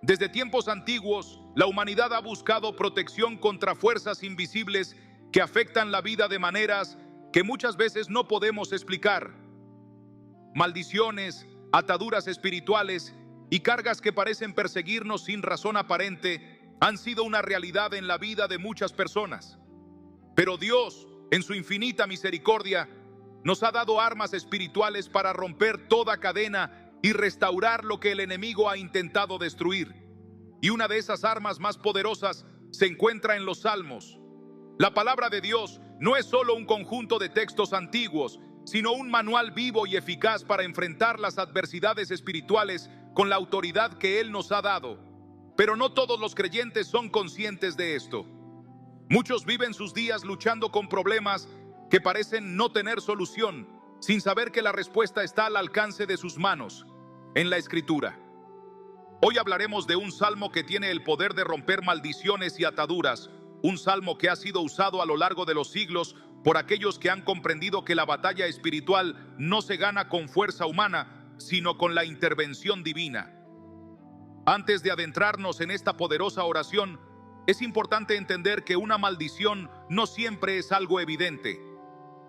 Desde tiempos antiguos, la humanidad ha buscado protección contra fuerzas invisibles que afectan la vida de maneras que muchas veces no podemos explicar. Maldiciones, ataduras espirituales y cargas que parecen perseguirnos sin razón aparente han sido una realidad en la vida de muchas personas. Pero Dios, en su infinita misericordia, nos ha dado armas espirituales para romper toda cadena y restaurar lo que el enemigo ha intentado destruir. Y una de esas armas más poderosas se encuentra en los Salmos. La palabra de Dios no es solo un conjunto de textos antiguos, sino un manual vivo y eficaz para enfrentar las adversidades espirituales con la autoridad que Él nos ha dado. Pero no todos los creyentes son conscientes de esto. Muchos viven sus días luchando con problemas que parecen no tener solución, sin saber que la respuesta está al alcance de sus manos, en la Escritura. Hoy hablaremos de un salmo que tiene el poder de romper maldiciones y ataduras, un salmo que ha sido usado a lo largo de los siglos por aquellos que han comprendido que la batalla espiritual no se gana con fuerza humana, sino con la intervención divina. Antes de adentrarnos en esta poderosa oración, es importante entender que una maldición no siempre es algo evidente.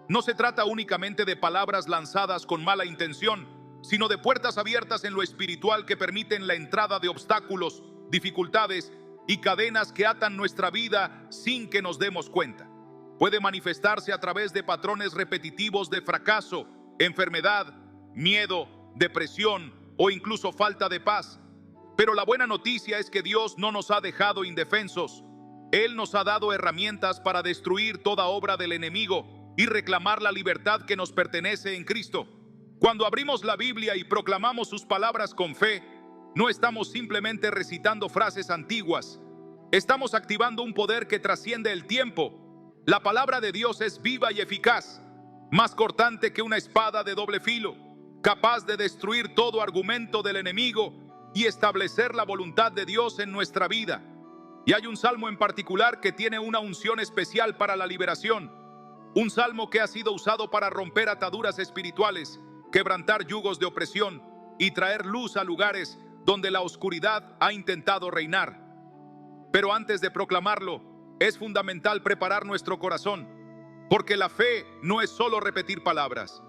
No se trata únicamente de palabras lanzadas con mala intención, sino de puertas abiertas en lo espiritual que permiten la entrada de obstáculos, dificultades y cadenas que atan nuestra vida sin que nos demos cuenta. Puede manifestarse a través de patrones repetitivos de fracaso, enfermedad, miedo, depresión o incluso falta de paz. Pero la buena noticia es que Dios no nos ha dejado indefensos. Él nos ha dado herramientas para destruir toda obra del enemigo y reclamar la libertad que nos pertenece en Cristo. Cuando abrimos la Biblia y proclamamos sus palabras con fe, no estamos simplemente recitando frases antiguas. Estamos activando un poder que trasciende el tiempo. La palabra de Dios es viva y eficaz, más cortante que una espada de doble filo, capaz de destruir todo argumento del enemigo y establecer la voluntad de Dios en nuestra vida. Y hay un salmo en particular que tiene una unción especial para la liberación. Un salmo que ha sido usado para romper ataduras espirituales, quebrantar yugos de opresión y traer luz a lugares donde la oscuridad ha intentado reinar. Pero antes de proclamarlo, es fundamental preparar nuestro corazón, porque la fe no es solo repetir palabras,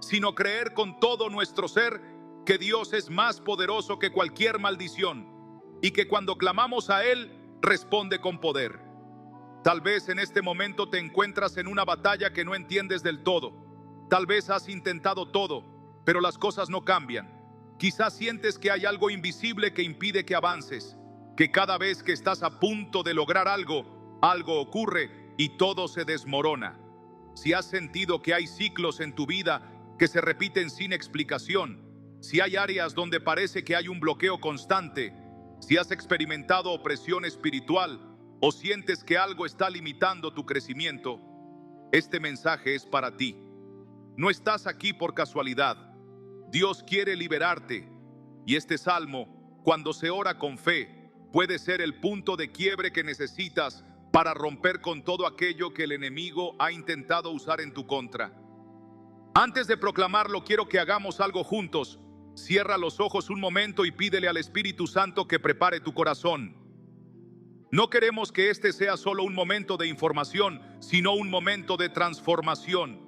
sino creer con todo nuestro ser que Dios es más poderoso que cualquier maldición y que cuando clamamos a Él, responde con poder. Tal vez en este momento te encuentras en una batalla que no entiendes del todo. Tal vez has intentado todo, pero las cosas no cambian. Quizás sientes que hay algo invisible que impide que avances, que cada vez que estás a punto de lograr algo, algo ocurre y todo se desmorona. Si has sentido que hay ciclos en tu vida que se repiten sin explicación, si hay áreas donde parece que hay un bloqueo constante, si has experimentado opresión espiritual o sientes que algo está limitando tu crecimiento, este mensaje es para ti. No estás aquí por casualidad. Dios quiere liberarte. Y este salmo, cuando se ora con fe, puede ser el punto de quiebre que necesitas para romper con todo aquello que el enemigo ha intentado usar en tu contra. Antes de proclamarlo, quiero que hagamos algo juntos. Cierra los ojos un momento y pídele al Espíritu Santo que prepare tu corazón. No queremos que este sea solo un momento de información, sino un momento de transformación.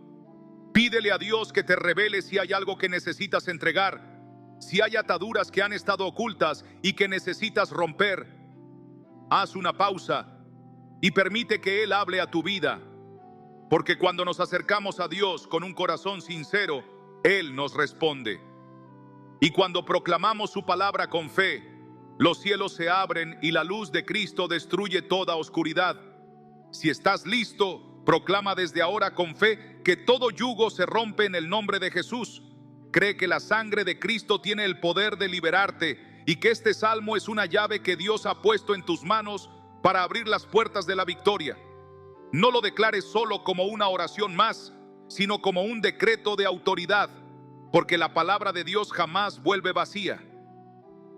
Pídele a Dios que te revele si hay algo que necesitas entregar, si hay ataduras que han estado ocultas y que necesitas romper. Haz una pausa y permite que Él hable a tu vida, porque cuando nos acercamos a Dios con un corazón sincero, Él nos responde. Y cuando proclamamos su palabra con fe, los cielos se abren y la luz de Cristo destruye toda oscuridad. Si estás listo, proclama desde ahora con fe que todo yugo se rompe en el nombre de Jesús. Cree que la sangre de Cristo tiene el poder de liberarte y que este salmo es una llave que Dios ha puesto en tus manos para abrir las puertas de la victoria. No lo declares solo como una oración más, sino como un decreto de autoridad, porque la palabra de Dios jamás vuelve vacía.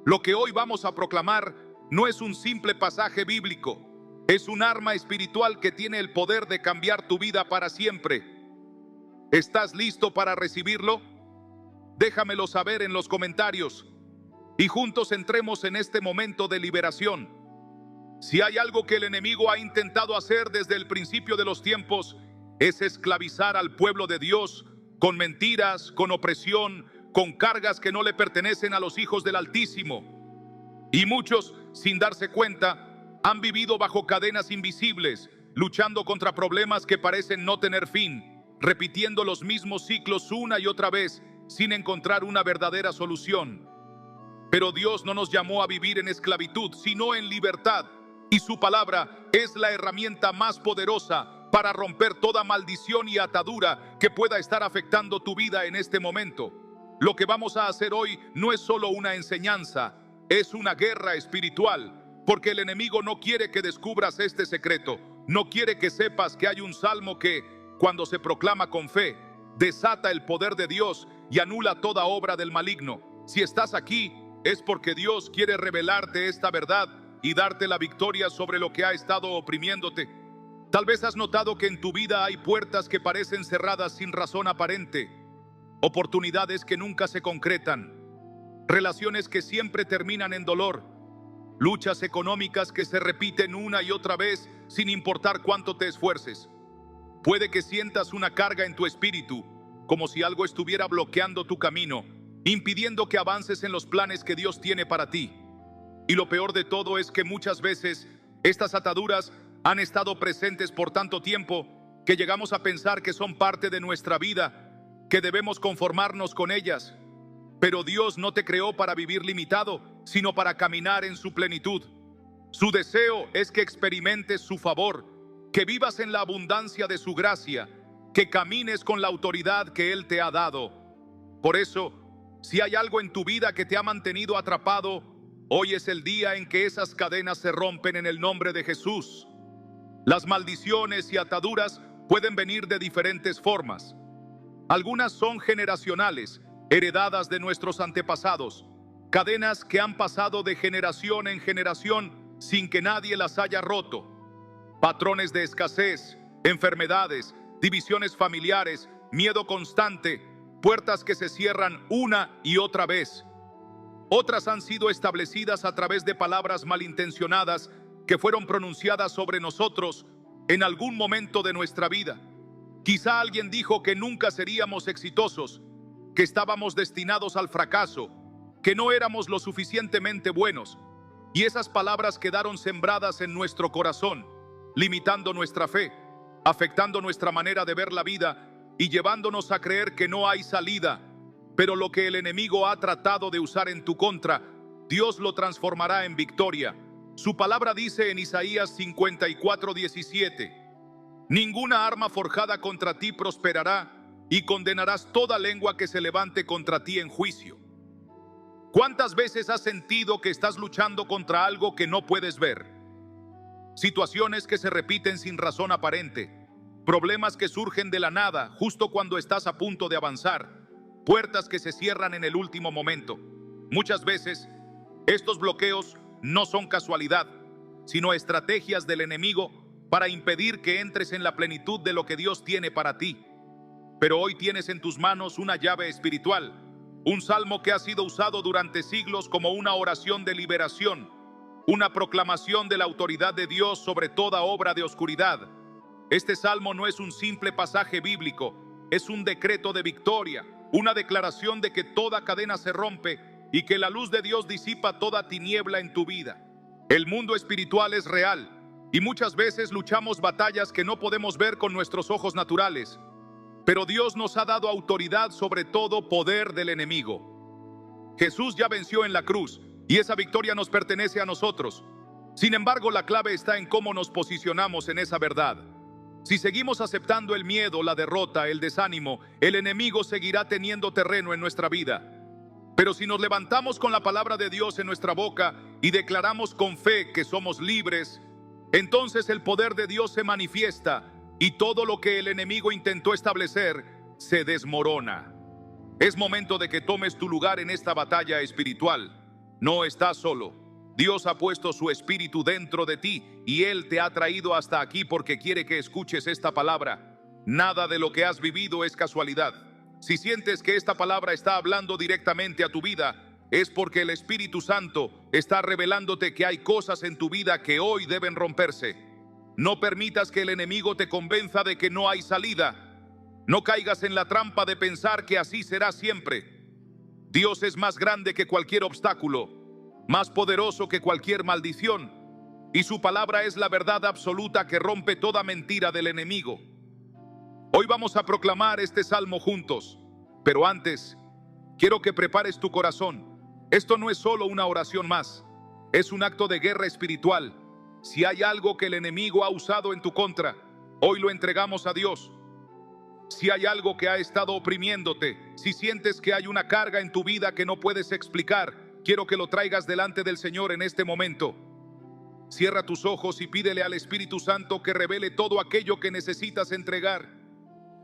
Lo que hoy vamos a proclamar no es un simple pasaje bíblico, es un arma espiritual que tiene el poder de cambiar tu vida para siempre. ¿Estás listo para recibirlo? Déjamelo saber en los comentarios. y juntos entremos en este momento de liberación. Si hay algo que el enemigo ha intentado hacer desde el principio de los tiempos, es esclavizar al pueblo de Dios con mentiras, con opresión, con cargas que no le pertenecen a los hijos del Altísimo. Y muchos, sin darse cuenta, han vivido bajo cadenas invisibles, luchando contra problemas que parecen no tener fin, repitiendo los mismos ciclos una y otra vez, sin encontrar una verdadera solución. Pero Dios no nos llamó a vivir en esclavitud, sino en libertad. Y su palabra es la herramienta más poderosa para romper toda maldición y atadura que pueda estar afectando tu vida en este momento. Lo que vamos a hacer hoy no es solo una enseñanza, es una guerra espiritual, porque el enemigo no quiere que descubras este secreto. No quiere que sepas que hay un salmo que, cuando se proclama con fe, desata el poder de Dios y anula toda obra del maligno. Si estás aquí, es porque Dios quiere revelarte esta verdad y darte la victoria sobre lo que ha estado oprimiéndote. Tal vez has notado que en tu vida hay puertas que parecen cerradas sin razón aparente, oportunidades que nunca se concretan, relaciones que siempre terminan en dolor, luchas económicas que se repiten una y otra vez sin importar cuánto te esfuerces. Puede que sientas una carga en tu espíritu, como si algo estuviera bloqueando tu camino, impidiendo que avances en los planes que Dios tiene para ti. Y lo peor de todo es que muchas veces estas ataduras han estado presentes por tanto tiempo que llegamos a pensar que son parte de nuestra vida, que debemos conformarnos con ellas. Pero Dios no te creó para vivir limitado, sino para caminar en su plenitud. Su deseo es que experimentes su favor, que vivas en la abundancia de su gracia, que camines con la autoridad que Él te ha dado. Por eso, si hay algo en tu vida que te ha mantenido atrapado, hoy es el día en que esas cadenas se rompen en el nombre de Jesús. Las maldiciones y ataduras pueden venir de diferentes formas. Algunas son generacionales, heredadas de nuestros antepasados, cadenas que han pasado de generación en generación sin que nadie las haya roto. Patrones de escasez, enfermedades, divisiones familiares, miedo constante, puertas que se cierran una y otra vez. Otras han sido establecidas a través de palabras malintencionadas que fueron pronunciadas sobre nosotros en algún momento de nuestra vida. Quizá alguien dijo que nunca seríamos exitosos, que estábamos destinados al fracaso, que no éramos lo suficientemente buenos, y esas palabras quedaron sembradas en nuestro corazón, limitando nuestra fe, afectando nuestra manera de ver la vida y llevándonos a creer que no hay salida. Pero lo que el enemigo ha tratado de usar en tu contra, Dios lo transformará en victoria. Su palabra dice en Isaías 54:17: ninguna arma forjada contra ti prosperará, y condenarás toda lengua que se levante contra ti en juicio. ¿Cuántas veces has sentido que estás luchando contra algo que no puedes ver? Situaciones que se repiten sin razón aparente, problemas que surgen de la nada justo cuando estás a punto de avanzar, puertas que se cierran en el último momento. Muchas veces, estos bloqueos no son casualidad, sino estrategias del enemigo para impedir que entres en la plenitud de lo que Dios tiene para ti. Pero hoy tienes en tus manos una llave espiritual, un salmo que ha sido usado durante siglos como una oración de liberación, una proclamación de la autoridad de Dios sobre toda obra de oscuridad. Este salmo no es un simple pasaje bíblico, es un decreto de victoria, una declaración de que toda cadena se rompe y que la luz de Dios disipa toda tiniebla en tu vida. El mundo espiritual es real y muchas veces luchamos batallas que no podemos ver con nuestros ojos naturales. Pero Dios nos ha dado autoridad sobre todo poder del enemigo. Jesús ya venció en la cruz y esa victoria nos pertenece a nosotros. Sin embargo, la clave está en cómo nos posicionamos en esa verdad. Si seguimos aceptando el miedo, la derrota, el desánimo, el enemigo seguirá teniendo terreno en nuestra vida. Pero si nos levantamos con la palabra de Dios en nuestra boca y declaramos con fe que somos libres, entonces el poder de Dios se manifiesta y todo lo que el enemigo intentó establecer se desmorona. Es momento de que tomes tu lugar en esta batalla espiritual. No estás solo. Dios ha puesto su espíritu dentro de ti y Él te ha traído hasta aquí porque quiere que escuches esta palabra. Nada de lo que has vivido es casualidad. Si sientes que esta palabra está hablando directamente a tu vida, es porque el Espíritu Santo está revelándote que hay cosas en tu vida que hoy deben romperse. No permitas que el enemigo te convenza de que no hay salida. No caigas en la trampa de pensar que así será siempre. Dios es más grande que cualquier obstáculo, más poderoso que cualquier maldición, y su palabra es la verdad absoluta que rompe toda mentira del enemigo. Hoy vamos a proclamar este salmo juntos, pero antes, quiero que prepares tu corazón. Esto no es solo una oración más, es un acto de guerra espiritual. Si hay algo que el enemigo ha usado en tu contra, hoy lo entregamos a Dios. Si hay algo que ha estado oprimiéndote, si sientes que hay una carga en tu vida que no puedes explicar, quiero que lo traigas delante del Señor en este momento. Cierra tus ojos y pídele al Espíritu Santo que revele todo aquello que necesitas entregar.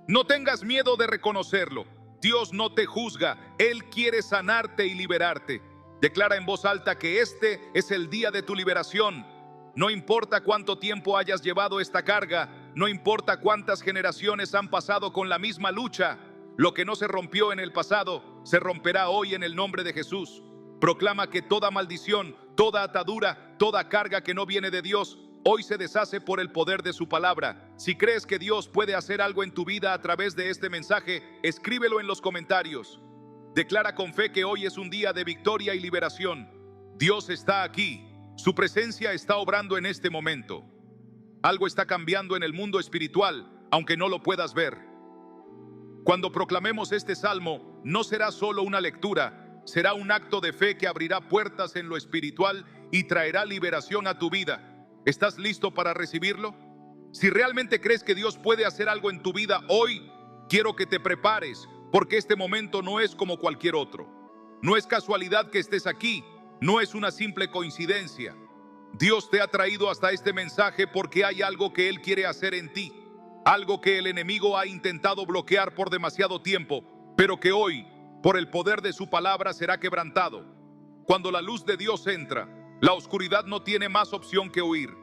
No tengas miedo de reconocerlo. Dios no te juzga, Él quiere sanarte y liberarte. Declara en voz alta que este es el día de tu liberación. No importa cuánto tiempo hayas llevado esta carga, no importa cuántas generaciones han pasado con la misma lucha, lo que no se rompió en el pasado, se romperá hoy en el nombre de Jesús. Proclama que toda maldición, toda atadura, toda carga que no viene de Dios, hoy se deshace por el poder de su palabra. Si crees que Dios puede hacer algo en tu vida a través de este mensaje, escríbelo en los comentarios. Declara con fe que hoy es un día de victoria y liberación. Dios está aquí. Su presencia está obrando en este momento. Algo está cambiando en el mundo espiritual, aunque no lo puedas ver. Cuando proclamemos este salmo, no será solo una lectura, será un acto de fe que abrirá puertas en lo espiritual y traerá liberación a tu vida. ¿Estás listo para recibirlo? Si realmente crees que Dios puede hacer algo en tu vida hoy, quiero que te prepares, porque este momento no es como cualquier otro. No es casualidad que estés aquí, no es una simple coincidencia. Dios te ha traído hasta este mensaje porque hay algo que Él quiere hacer en ti, algo que el enemigo ha intentado bloquear por demasiado tiempo, pero que hoy, por el poder de su palabra, será quebrantado. Cuando la luz de Dios entra, la oscuridad no tiene más opción que huir.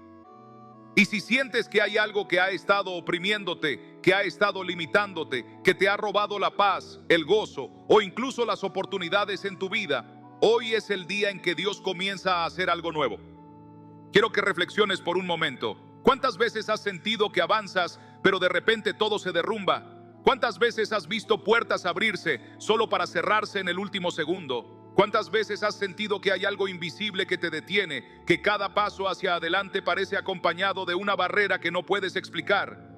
Y si sientes que hay algo que ha estado oprimiéndote, que ha estado limitándote, que te ha robado la paz, el gozo o incluso las oportunidades en tu vida, hoy es el día en que Dios comienza a hacer algo nuevo. Quiero que reflexiones por un momento. ¿Cuántas veces has sentido que avanzas, pero de repente todo se derrumba? ¿Cuántas veces has visto puertas abrirse solo para cerrarse en el último segundo? ¿Cuántas veces has sentido que hay algo invisible que te detiene, que cada paso hacia adelante parece acompañado de una barrera que no puedes explicar?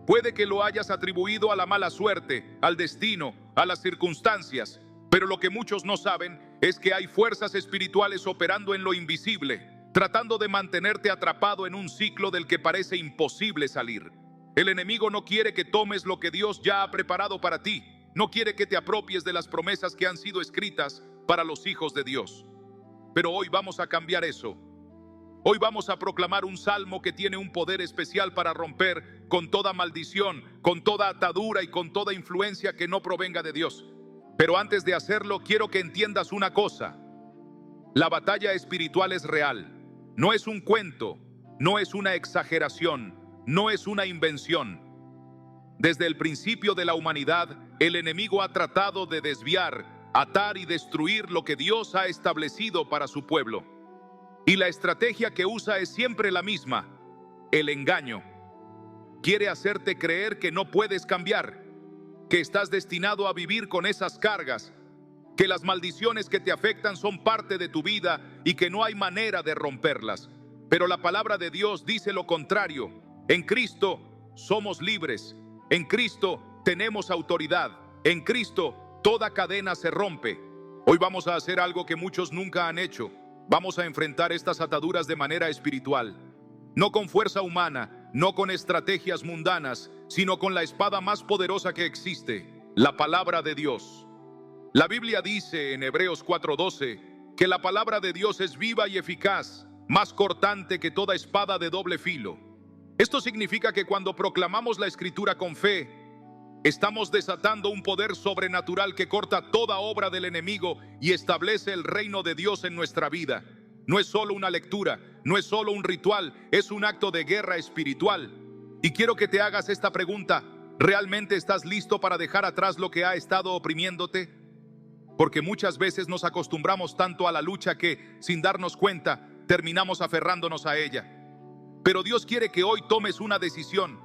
Puede que lo hayas atribuido a la mala suerte, al destino, a las circunstancias, pero lo que muchos no saben es que hay fuerzas espirituales operando en lo invisible, tratando de mantenerte atrapado en un ciclo del que parece imposible salir. El enemigo no quiere que tomes lo que Dios ya ha preparado para ti. No quiere que te apropies de las promesas que han sido escritas para los hijos de Dios. Pero hoy vamos a cambiar eso. Hoy vamos a proclamar un salmo que tiene un poder especial para romper con toda maldición, con toda atadura y con toda influencia que no provenga de Dios. Pero antes de hacerlo, quiero que entiendas una cosa. La batalla espiritual es real. No es un cuento, no es una exageración, no es una invención. Desde el principio de la humanidad, el enemigo ha tratado de desviar, atar y destruir lo que Dios ha establecido para su pueblo. Y la estrategia que usa es siempre la misma: el engaño. Quiere hacerte creer que no puedes cambiar, que estás destinado a vivir con esas cargas, que las maldiciones que te afectan son parte de tu vida y que no hay manera de romperlas. Pero la palabra de Dios dice lo contrario. En Cristo somos libres. En Cristo tenemos autoridad. En Cristo toda cadena se rompe. Hoy vamos a hacer algo que muchos nunca han hecho. Vamos a enfrentar estas ataduras de manera espiritual. No con fuerza humana, no con estrategias mundanas, sino con la espada más poderosa que existe, la palabra de Dios. La Biblia dice en Hebreos 4:12 que la palabra de Dios es viva y eficaz, más cortante que toda espada de doble filo. Esto significa que cuando proclamamos la Escritura con fe, estamos desatando un poder sobrenatural que corta toda obra del enemigo y establece el reino de Dios en nuestra vida. No es solo una lectura, no es solo un ritual, es un acto de guerra espiritual. Y quiero que te hagas esta pregunta: ¿realmente estás listo para dejar atrás lo que ha estado oprimiéndote? porque muchas veces nos acostumbramos tanto a la lucha que, sin darnos cuenta, terminamos aferrándonos a ella. Pero Dios quiere que hoy tomes una decisión.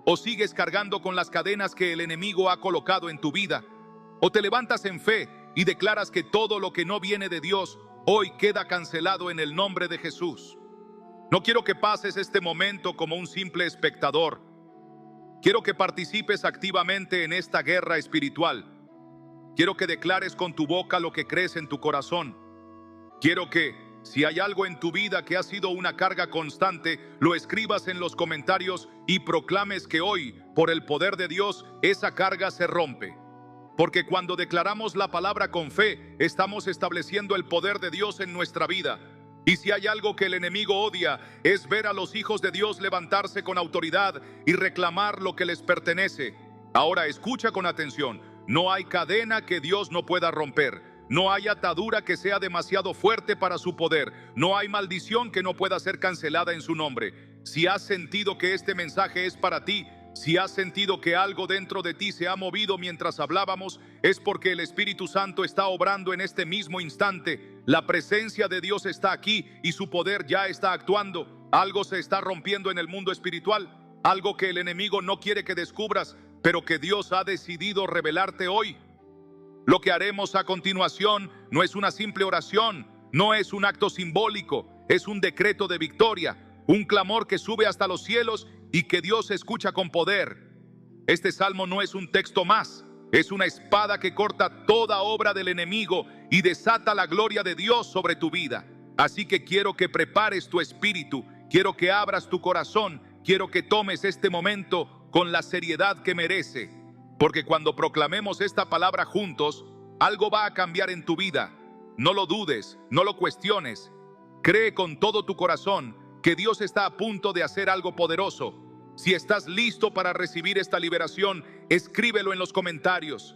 O sigues cargando con las cadenas que el enemigo ha colocado en tu vida, o te levantas en fe y declaras que todo lo que no viene de Dios hoy queda cancelado en el nombre de Jesús. No quiero que pases este momento como un simple espectador. Quiero que participes activamente en esta guerra espiritual. Quiero que declares con tu boca lo que crees en tu corazón. Quiero que, si hay algo en tu vida que ha sido una carga constante, lo escribas en los comentarios y proclames que hoy, por el poder de Dios, esa carga se rompe. Porque cuando declaramos la palabra con fe, estamos estableciendo el poder de Dios en nuestra vida. Y si hay algo que el enemigo odia, es ver a los hijos de Dios levantarse con autoridad y reclamar lo que les pertenece. Ahora escucha con atención. No hay cadena que Dios no pueda romper. No hay atadura que sea demasiado fuerte para su poder. No hay maldición que no pueda ser cancelada en su nombre. Si has sentido que este mensaje es para ti, si has sentido que algo dentro de ti se ha movido mientras hablábamos, es porque el Espíritu Santo está obrando en este mismo instante. La presencia de Dios está aquí y su poder ya está actuando. Algo se está rompiendo en el mundo espiritual, algo que el enemigo no quiere que descubras, pero que Dios ha decidido revelarte hoy. Lo que haremos a continuación no es una simple oración, no es un acto simbólico, es un decreto de victoria, un clamor que sube hasta los cielos y que Dios escucha con poder. Este salmo no es un texto más, es una espada que corta toda obra del enemigo y desata la gloria de Dios sobre tu vida. Así que quiero que prepares tu espíritu, quiero que abras tu corazón, quiero que tomes este momento con la seriedad que merece. Porque cuando proclamemos esta palabra juntos, algo va a cambiar en tu vida. No lo dudes, no lo cuestiones. Cree con todo tu corazón que Dios está a punto de hacer algo poderoso. Si estás listo para recibir esta liberación, escríbelo en los comentarios.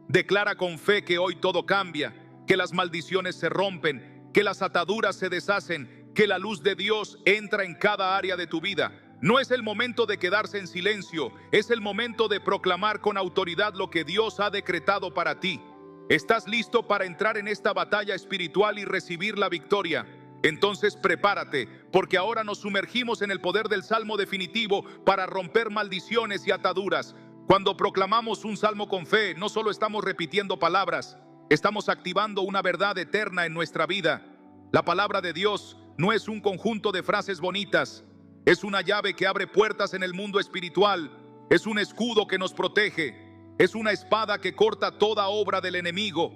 Declara con fe que hoy todo cambia, que las maldiciones se rompen, que las ataduras se deshacen, que la luz de Dios entra en cada área de tu vida. No es el momento de quedarse en silencio, es el momento de proclamar con autoridad lo que Dios ha decretado para ti. ¿Estás listo para entrar en esta batalla espiritual y recibir la victoria? Entonces prepárate, porque ahora nos sumergimos en el poder del salmo definitivo para romper maldiciones y ataduras. Cuando proclamamos un salmo con fe, no solo estamos repitiendo palabras, estamos activando una verdad eterna en nuestra vida. La palabra de Dios no es un conjunto de frases bonitas. Es una llave que abre puertas en el mundo espiritual. Es un escudo que nos protege. Es una espada que corta toda obra del enemigo.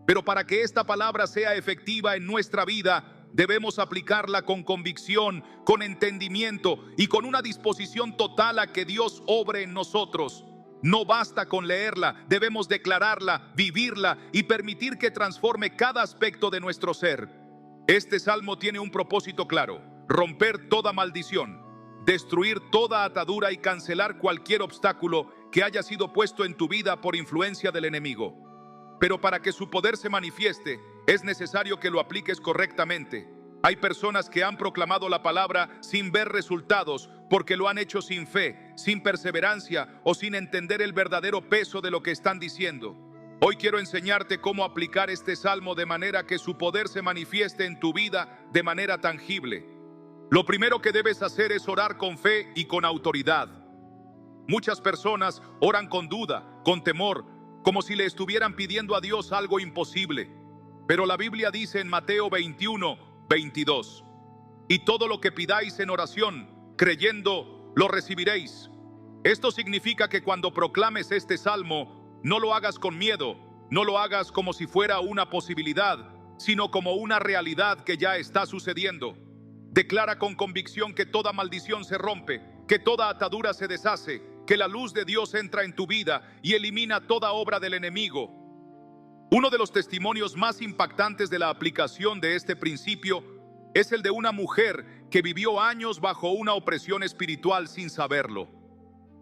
Pero para que esta palabra sea efectiva en nuestra vida, debemos aplicarla con convicción, con entendimiento y con una disposición total a que Dios obre en nosotros. No basta con leerla, debemos declararla, vivirla y permitir que transforme cada aspecto de nuestro ser. Este salmo tiene un propósito claro: romper toda maldición, destruir toda atadura y cancelar cualquier obstáculo que haya sido puesto en tu vida por influencia del enemigo. Pero para que su poder se manifieste, es necesario que lo apliques correctamente. Hay personas que han proclamado la palabra sin ver resultados porque lo han hecho sin fe, sin perseverancia o sin entender el verdadero peso de lo que están diciendo. Hoy quiero enseñarte cómo aplicar este salmo de manera que su poder se manifieste en tu vida de manera tangible. Lo primero que debes hacer es orar con fe y con autoridad. Muchas personas oran con duda, con temor, como si le estuvieran pidiendo a Dios algo imposible. Pero la Biblia dice en Mateo 21:22: y todo lo que pidáis en oración, creyendo, lo recibiréis. Esto significa que cuando proclames este salmo, no lo hagas con miedo, no lo hagas como si fuera una posibilidad, sino como una realidad que ya está sucediendo. Declara con convicción que toda maldición se rompe, que toda atadura se deshace, que la luz de Dios entra en tu vida y elimina toda obra del enemigo. Uno de los testimonios más impactantes de la aplicación de este principio es el de una mujer que vivió años bajo una opresión espiritual sin saberlo.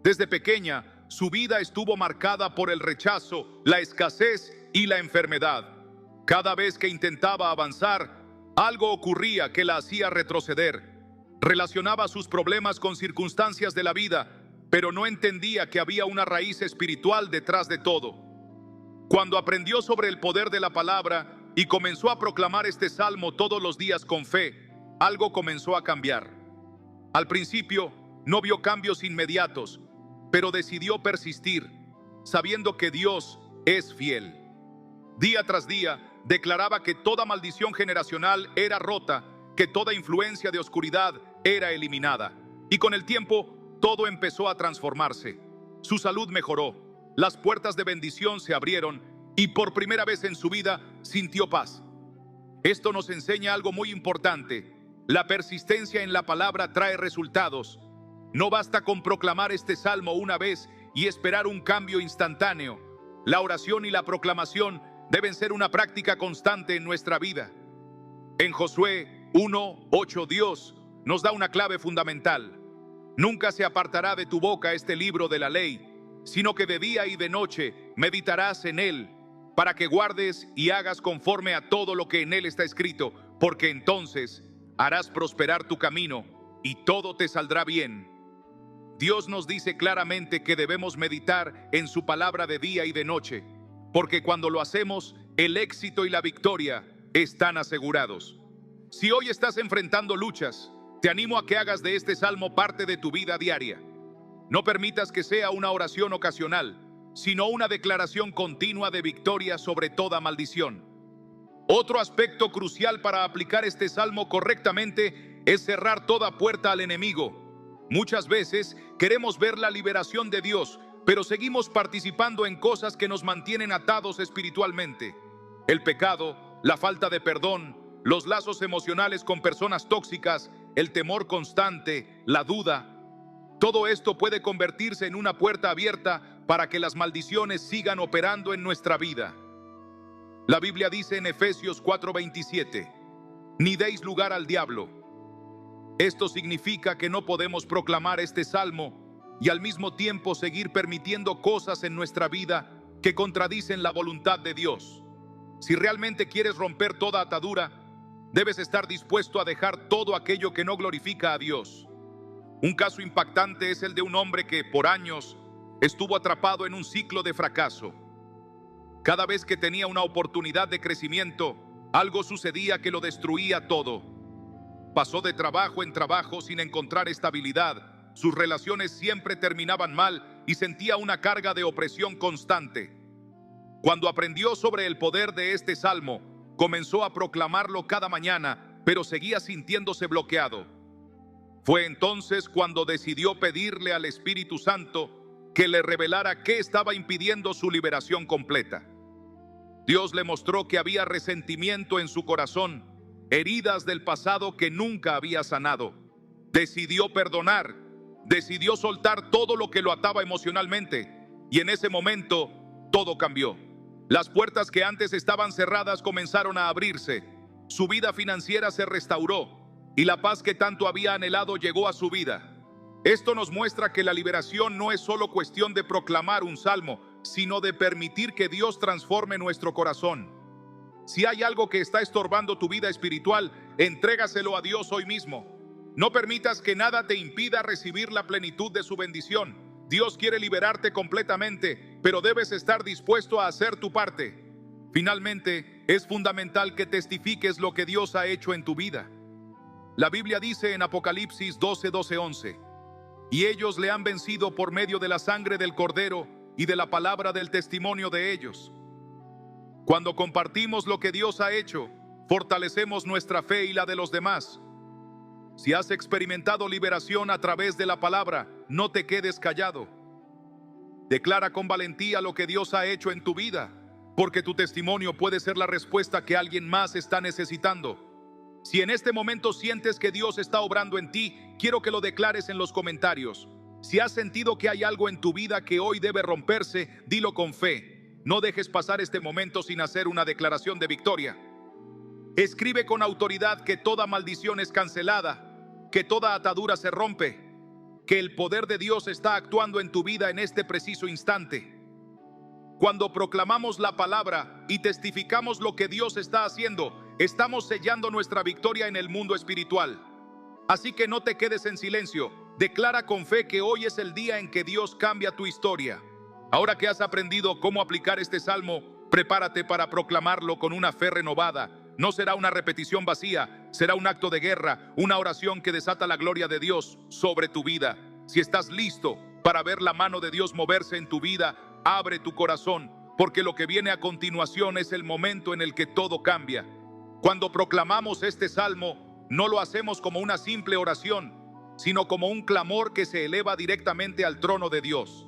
Desde pequeña, su vida estuvo marcada por el rechazo, la escasez y la enfermedad. Cada vez que intentaba avanzar, algo ocurría que la hacía retroceder. Relacionaba sus problemas con circunstancias de la vida, pero no entendía que había una raíz espiritual detrás de todo. Cuando aprendió sobre el poder de la palabra y comenzó a proclamar este salmo todos los días con fe, algo comenzó a cambiar. Al principio no vio cambios inmediatos, pero decidió persistir, sabiendo que Dios es fiel. Día tras día declaraba que toda maldición generacional era rota, que toda influencia de oscuridad era eliminada. Y con el tiempo todo empezó a transformarse. Su salud mejoró, las puertas de bendición se abrieron y por primera vez en su vida sintió paz. Esto nos enseña algo muy importante. La persistencia en la palabra trae resultados. No basta con proclamar este salmo una vez y esperar un cambio instantáneo. La oración y la proclamación deben ser una práctica constante en nuestra vida. En Josué 1:8 Dios nos da una clave fundamental. Nunca se apartará de tu boca este libro de la ley, sino que de día y de noche meditarás en él, para que guardes y hagas conforme a todo lo que en él está escrito, porque entonces harás prosperar tu camino y todo te saldrá bien. Dios nos dice claramente que debemos meditar en su palabra de día y de noche, porque cuando lo hacemos, el éxito y la victoria están asegurados. Si hoy estás enfrentando luchas, te animo a que hagas de este salmo parte de tu vida diaria. No permitas que sea una oración ocasional, sino una declaración continua de victoria sobre toda maldición. Otro aspecto crucial para aplicar este salmo correctamente es cerrar toda puerta al enemigo. Muchas veces queremos ver la liberación de Dios, pero seguimos participando en cosas que nos mantienen atados espiritualmente. El pecado, la falta de perdón, los lazos emocionales con personas tóxicas, el temor constante, la duda. Todo esto puede convertirse en una puerta abierta para que las maldiciones sigan operando en nuestra vida. La Biblia dice en Efesios 4:27, ni deis lugar al diablo. Esto significa que no podemos proclamar este salmo y al mismo tiempo seguir permitiendo cosas en nuestra vida que contradicen la voluntad de Dios. Si realmente quieres romper toda atadura, debes estar dispuesto a dejar todo aquello que no glorifica a Dios. Un caso impactante es el de un hombre que por años estuvo atrapado en un ciclo de fracaso. Cada vez que tenía una oportunidad de crecimiento, algo sucedía que lo destruía todo. Pasó de trabajo en trabajo sin encontrar estabilidad. Sus relaciones siempre terminaban mal y sentía una carga de opresión constante. Cuando aprendió sobre el poder de este salmo, comenzó a proclamarlo cada mañana, pero seguía sintiéndose bloqueado. Fue entonces cuando decidió pedirle al Espíritu Santo que le revelara qué estaba impidiendo su liberación completa. Dios le mostró que había resentimiento en su corazón, heridas del pasado que nunca había sanado. Decidió perdonar, decidió soltar todo lo que lo ataba emocionalmente, y en ese momento todo cambió. Las puertas que antes estaban cerradas comenzaron a abrirse, su vida financiera se restauró, y la paz que tanto había anhelado llegó a su vida. Esto nos muestra que la liberación no es solo cuestión de proclamar un salmo, sino de permitir que Dios transforme nuestro corazón. Si hay algo que está estorbando tu vida espiritual, entrégaselo a Dios hoy mismo. No permitas que nada te impida recibir la plenitud de su bendición. Dios quiere liberarte completamente, pero debes estar dispuesto a hacer tu parte. Finalmente, es fundamental que testifiques lo que Dios ha hecho en tu vida. La Biblia dice en Apocalipsis 12:11, y ellos le han vencido por medio de la sangre del Cordero y de la palabra del testimonio de ellos. Cuando compartimos lo que Dios ha hecho, fortalecemos nuestra fe y la de los demás. Si has experimentado liberación a través de la palabra, no te quedes callado. Declara con valentía lo que Dios ha hecho en tu vida, porque tu testimonio puede ser la respuesta que alguien más está necesitando. Si en este momento sientes que Dios está obrando en ti, quiero que lo declares en los comentarios. Si has sentido que hay algo en tu vida que hoy debe romperse, dilo con fe. No dejes pasar este momento sin hacer una declaración de victoria. Escribe con autoridad que toda maldición es cancelada, que toda atadura se rompe, que el poder de Dios está actuando en tu vida en este preciso instante. Cuando proclamamos la palabra y testificamos lo que Dios está haciendo, estamos sellando nuestra victoria en el mundo espiritual. Así que no te quedes en silencio. Declara con fe que hoy es el día en que Dios cambia tu historia. Ahora que has aprendido cómo aplicar este salmo, Prepárate para proclamarlo con una fe renovada. No será una repetición vacía, será un acto de guerra, una oración que desata la gloria de Dios sobre tu vida. Si estás listo para ver la mano de Dios moverse en tu vida, abre tu corazón, porque lo que viene a continuación es el momento en el que todo cambia. Cuando proclamamos este salmo, no lo hacemos como una simple oración, sino como un clamor que se eleva directamente al trono de Dios.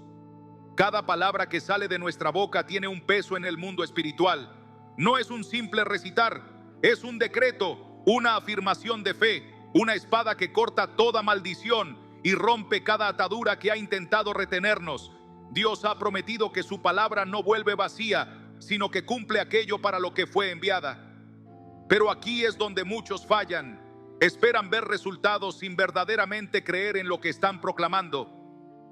Cada palabra que sale de nuestra boca tiene un peso en el mundo espiritual. No es un simple recitar, es un decreto, una afirmación de fe, una espada que corta toda maldición y rompe cada atadura que ha intentado retenernos. Dios ha prometido que su palabra no vuelve vacía, sino que cumple aquello para lo que fue enviada. Pero aquí es donde muchos fallan. Esperan ver resultados sin verdaderamente creer en lo que están proclamando.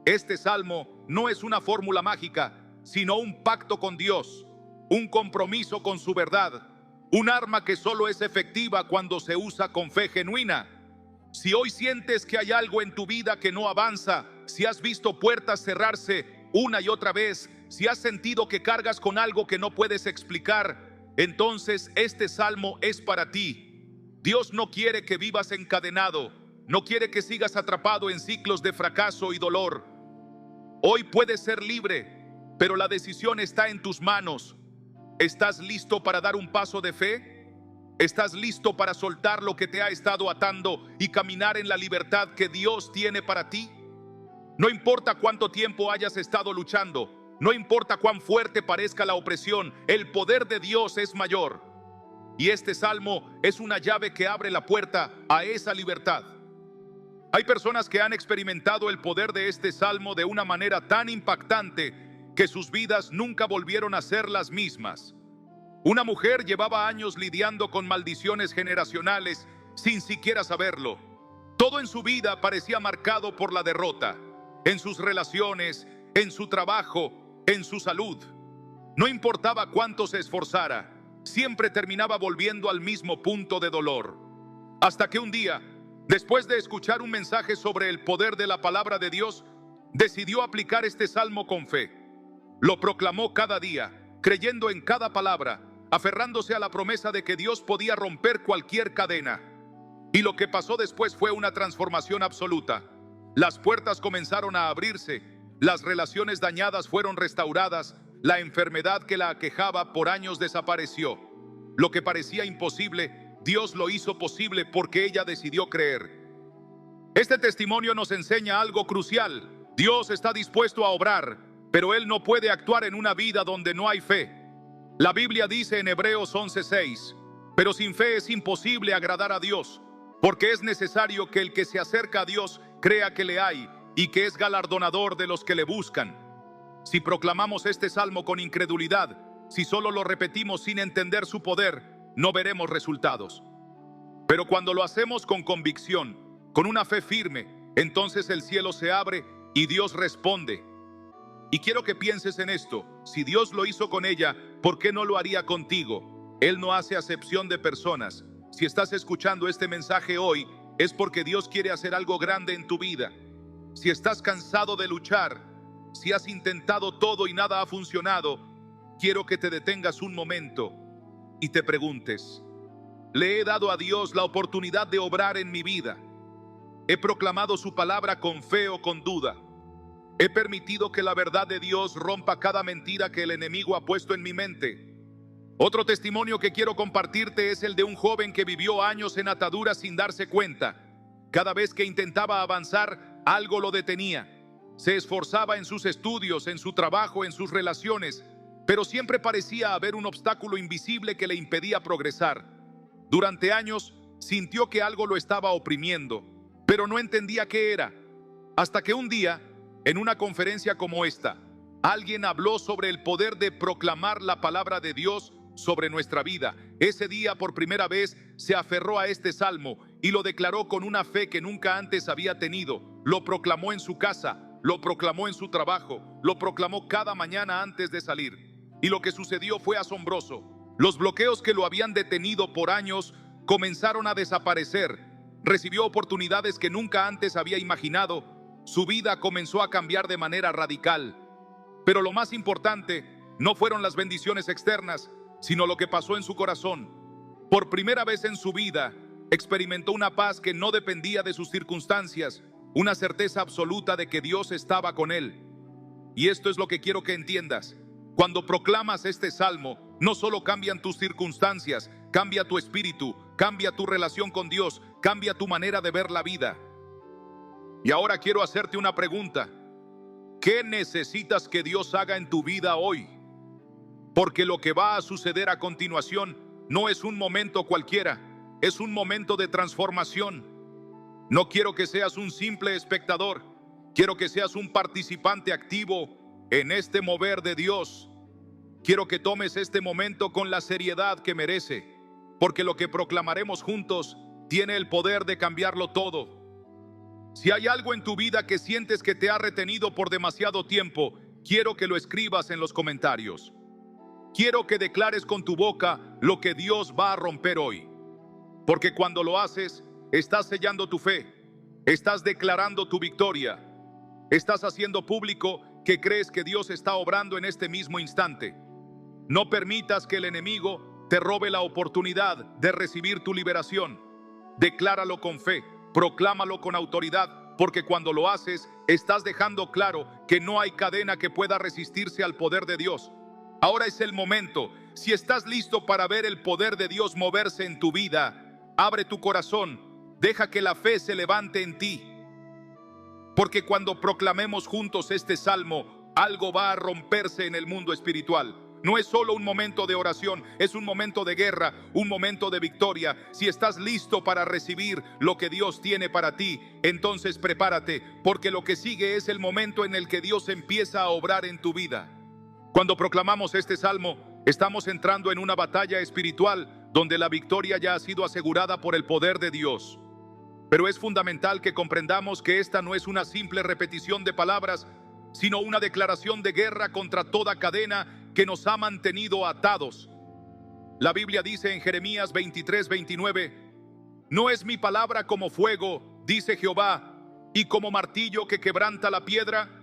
Este salmo no es una fórmula mágica, sino un pacto con Dios, un compromiso con su verdad, un arma que solo es efectiva cuando se usa con fe genuina. Si hoy sientes que hay algo en tu vida que no avanza, si has visto puertas cerrarse una y otra vez, si has sentido que cargas con algo que no puedes explicar, entonces este salmo es para ti. Dios no quiere que vivas encadenado, no quiere que sigas atrapado en ciclos de fracaso y dolor. Hoy puedes ser libre, pero la decisión está en tus manos. ¿Estás listo para dar un paso de fe? ¿Estás listo para soltar lo que te ha estado atando y caminar en la libertad que Dios tiene para ti? No importa cuánto tiempo hayas estado luchando, no importa cuán fuerte parezca la opresión, el poder de Dios es mayor. Y este salmo es una llave que abre la puerta a esa libertad. Hay personas que han experimentado el poder de este salmo de una manera tan impactante que sus vidas nunca volvieron a ser las mismas. Una mujer llevaba años lidiando con maldiciones generacionales sin siquiera saberlo. Todo en su vida parecía marcado por la derrota, en sus relaciones, en su trabajo, en su salud. No importaba cuánto se esforzara, siempre terminaba volviendo al mismo punto de dolor. Hasta que un día, después de escuchar un mensaje sobre el poder de la palabra de Dios, decidió aplicar este salmo con fe. Lo proclamó cada día, creyendo en cada palabra, aferrándose a la promesa de que Dios podía romper cualquier cadena. Y lo que pasó después fue una transformación absoluta. Las puertas comenzaron a abrirse, las relaciones dañadas fueron restauradas, la enfermedad que la aquejaba por años desapareció. Lo que parecía imposible, Dios lo hizo posible porque ella decidió creer. Este testimonio nos enseña algo crucial. Dios está dispuesto a obrar, pero Él no puede actuar en una vida donde no hay fe. La Biblia dice en Hebreos 11:6, pero sin fe es imposible agradar a Dios, porque es necesario que el que se acerca a Dios crea que le hay y que es galardonador de los que le buscan. Si proclamamos este salmo con incredulidad, si solo lo repetimos sin entender su poder, no veremos resultados. Pero cuando lo hacemos con convicción, con una fe firme, entonces el cielo se abre y Dios responde. Y quiero que pienses en esto: si Dios lo hizo con ella, ¿por qué no lo haría contigo? Él no hace acepción de personas. Si estás escuchando este mensaje hoy, es porque Dios quiere hacer algo grande en tu vida. Si estás cansado de luchar, si has intentado todo y nada ha funcionado, quiero que te detengas un momento y te preguntes: ¿le he dado a Dios la oportunidad de obrar en mi vida? ¿He proclamado su palabra con fe o con duda? ¿He permitido que la verdad de Dios rompa cada mentira que el enemigo ha puesto en mi mente? Otro testimonio que quiero compartirte es el de un joven que vivió años en ataduras sin darse cuenta. Cada vez que intentaba avanzar, algo lo detenía. Se esforzaba en sus estudios, en su trabajo, en sus relaciones, pero siempre parecía haber un obstáculo invisible que le impedía progresar. Durante años sintió que algo lo estaba oprimiendo, pero no entendía qué era. Hasta que un día, en una conferencia como esta, alguien habló sobre el poder de proclamar la palabra de Dios sobre nuestra vida. Ese día, por primera vez, se aferró a este salmo y lo declaró con una fe que nunca antes había tenido. Lo proclamó en su casa, lo proclamó en su trabajo, lo proclamó cada mañana antes de salir. Y lo que sucedió fue asombroso. Los bloqueos que lo habían detenido por años comenzaron a desaparecer. Recibió oportunidades que nunca antes había imaginado. Su vida comenzó a cambiar de manera radical. Pero lo más importante no fueron las bendiciones externas, sino lo que pasó en su corazón. Por primera vez en su vida, experimentó una paz que no dependía de sus circunstancias, una certeza absoluta de que Dios estaba con él. Y esto es lo que quiero que entiendas. Cuando proclamas este salmo, no solo cambian tus circunstancias, cambia tu espíritu, cambia tu relación con Dios, cambia tu manera de ver la vida. Y ahora quiero hacerte una pregunta. ¿Qué necesitas que Dios haga en tu vida hoy? Porque lo que va a suceder a continuación no es un momento cualquiera, es un momento de transformación. No quiero que seas un simple espectador, quiero que seas un participante activo en este mover de Dios. Quiero que tomes este momento con la seriedad que merece, porque lo que proclamaremos juntos tiene el poder de cambiarlo todo. Si hay algo en tu vida que sientes que te ha retenido por demasiado tiempo, quiero que lo escribas en los comentarios. Quiero que declares con tu boca lo que Dios va a romper hoy. Porque cuando lo haces, estás sellando tu fe, estás declarando tu victoria, estás haciendo público que crees que Dios está obrando en este mismo instante. No permitas que el enemigo te robe la oportunidad de recibir tu liberación. Decláralo con fe, proclámalo con autoridad, porque cuando lo haces, estás dejando claro que no hay cadena que pueda resistirse al poder de Dios. Ahora es el momento. Si estás listo para ver el poder de Dios moverse en tu vida, abre tu corazón, deja que la fe se levante en ti. Porque cuando proclamemos juntos este salmo, algo va a romperse en el mundo espiritual. No es solo un momento de oración, es un momento de guerra, un momento de victoria. Si estás listo para recibir lo que Dios tiene para ti, entonces prepárate, porque lo que sigue es el momento en el que Dios empieza a obrar en tu vida. Cuando proclamamos este salmo, estamos entrando en una batalla espiritual donde la victoria ya ha sido asegurada por el poder de Dios. Pero es fundamental que comprendamos que esta no es una simple repetición de palabras, sino una declaración de guerra contra toda cadena que nos ha mantenido atados. La Biblia dice en Jeremías 23:29, «No es mi palabra como fuego, dice Jehová, y como martillo que quebranta la piedra».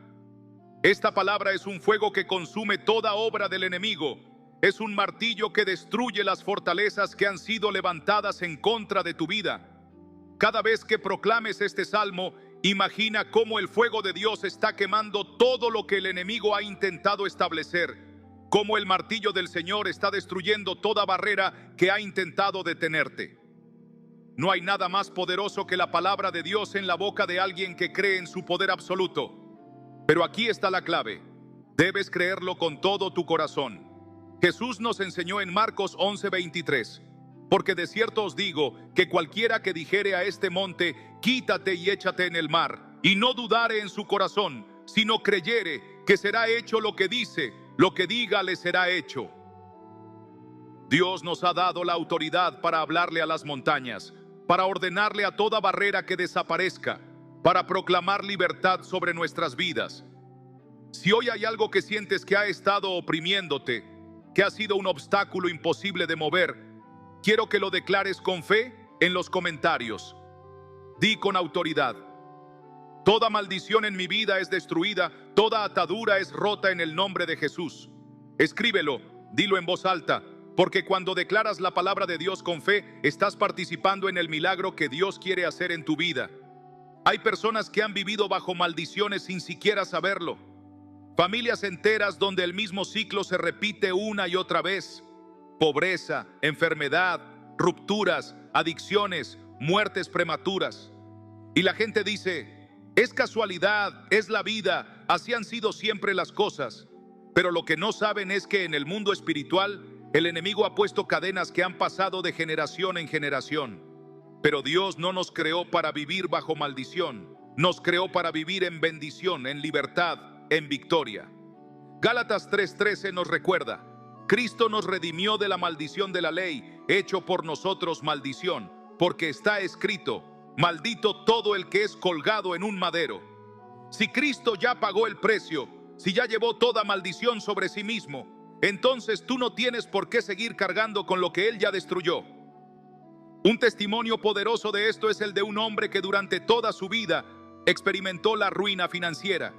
Esta palabra es un fuego que consume toda obra del enemigo. Es un martillo que destruye las fortalezas que han sido levantadas en contra de tu vida. Cada vez que proclames este salmo, imagina cómo el fuego de Dios está quemando todo lo que el enemigo ha intentado establecer, cómo el martillo del Señor está destruyendo toda barrera que ha intentado detenerte. No hay nada más poderoso que la palabra de Dios en la boca de alguien que cree en su poder absoluto. Pero aquí está la clave. Debes creerlo con todo tu corazón. Jesús nos enseñó en Marcos 11:23, «Porque de cierto os digo que cualquiera que dijere a este monte, quítate y échate en el mar, y no dudare en su corazón, sino creyere que será hecho lo que dice, lo que diga le será hecho». Dios nos ha dado la autoridad para hablarle a las montañas, para ordenarle a toda barrera que desaparezca, para proclamar libertad sobre nuestras vidas. Si hoy hay algo que sientes que ha estado oprimiéndote, que ha sido un obstáculo imposible de mover, quiero que lo declares con fe en los comentarios. Di con autoridad: toda maldición en mi vida es destruida, toda atadura es rota en el nombre de Jesús. Escríbelo, dilo en voz alta, porque cuando declaras la palabra de Dios con fe, estás participando en el milagro que Dios quiere hacer en tu vida. Hay personas que han vivido bajo maldiciones sin siquiera saberlo. Familias enteras donde el mismo ciclo se repite una y otra vez. Pobreza, enfermedad, rupturas, adicciones, muertes prematuras. Y la gente dice, es casualidad, es la vida, así han sido siempre las cosas. Pero lo que no saben es que en el mundo espiritual, el enemigo ha puesto cadenas que han pasado de generación en generación. Pero Dios no nos creó para vivir bajo maldición, nos creó para vivir en bendición, en libertad, en victoria. Gálatas 3:13 nos recuerda, Cristo nos redimió de la maldición de la ley, hecho por nosotros maldición, porque está escrito, maldito todo el que es colgado en un madero. Si Cristo ya pagó el precio, si ya llevó toda maldición sobre sí mismo, entonces tú no tienes por qué seguir cargando con lo que Él ya destruyó. Un testimonio poderoso de esto es el de un hombre que durante toda su vida experimentó la ruina financiera.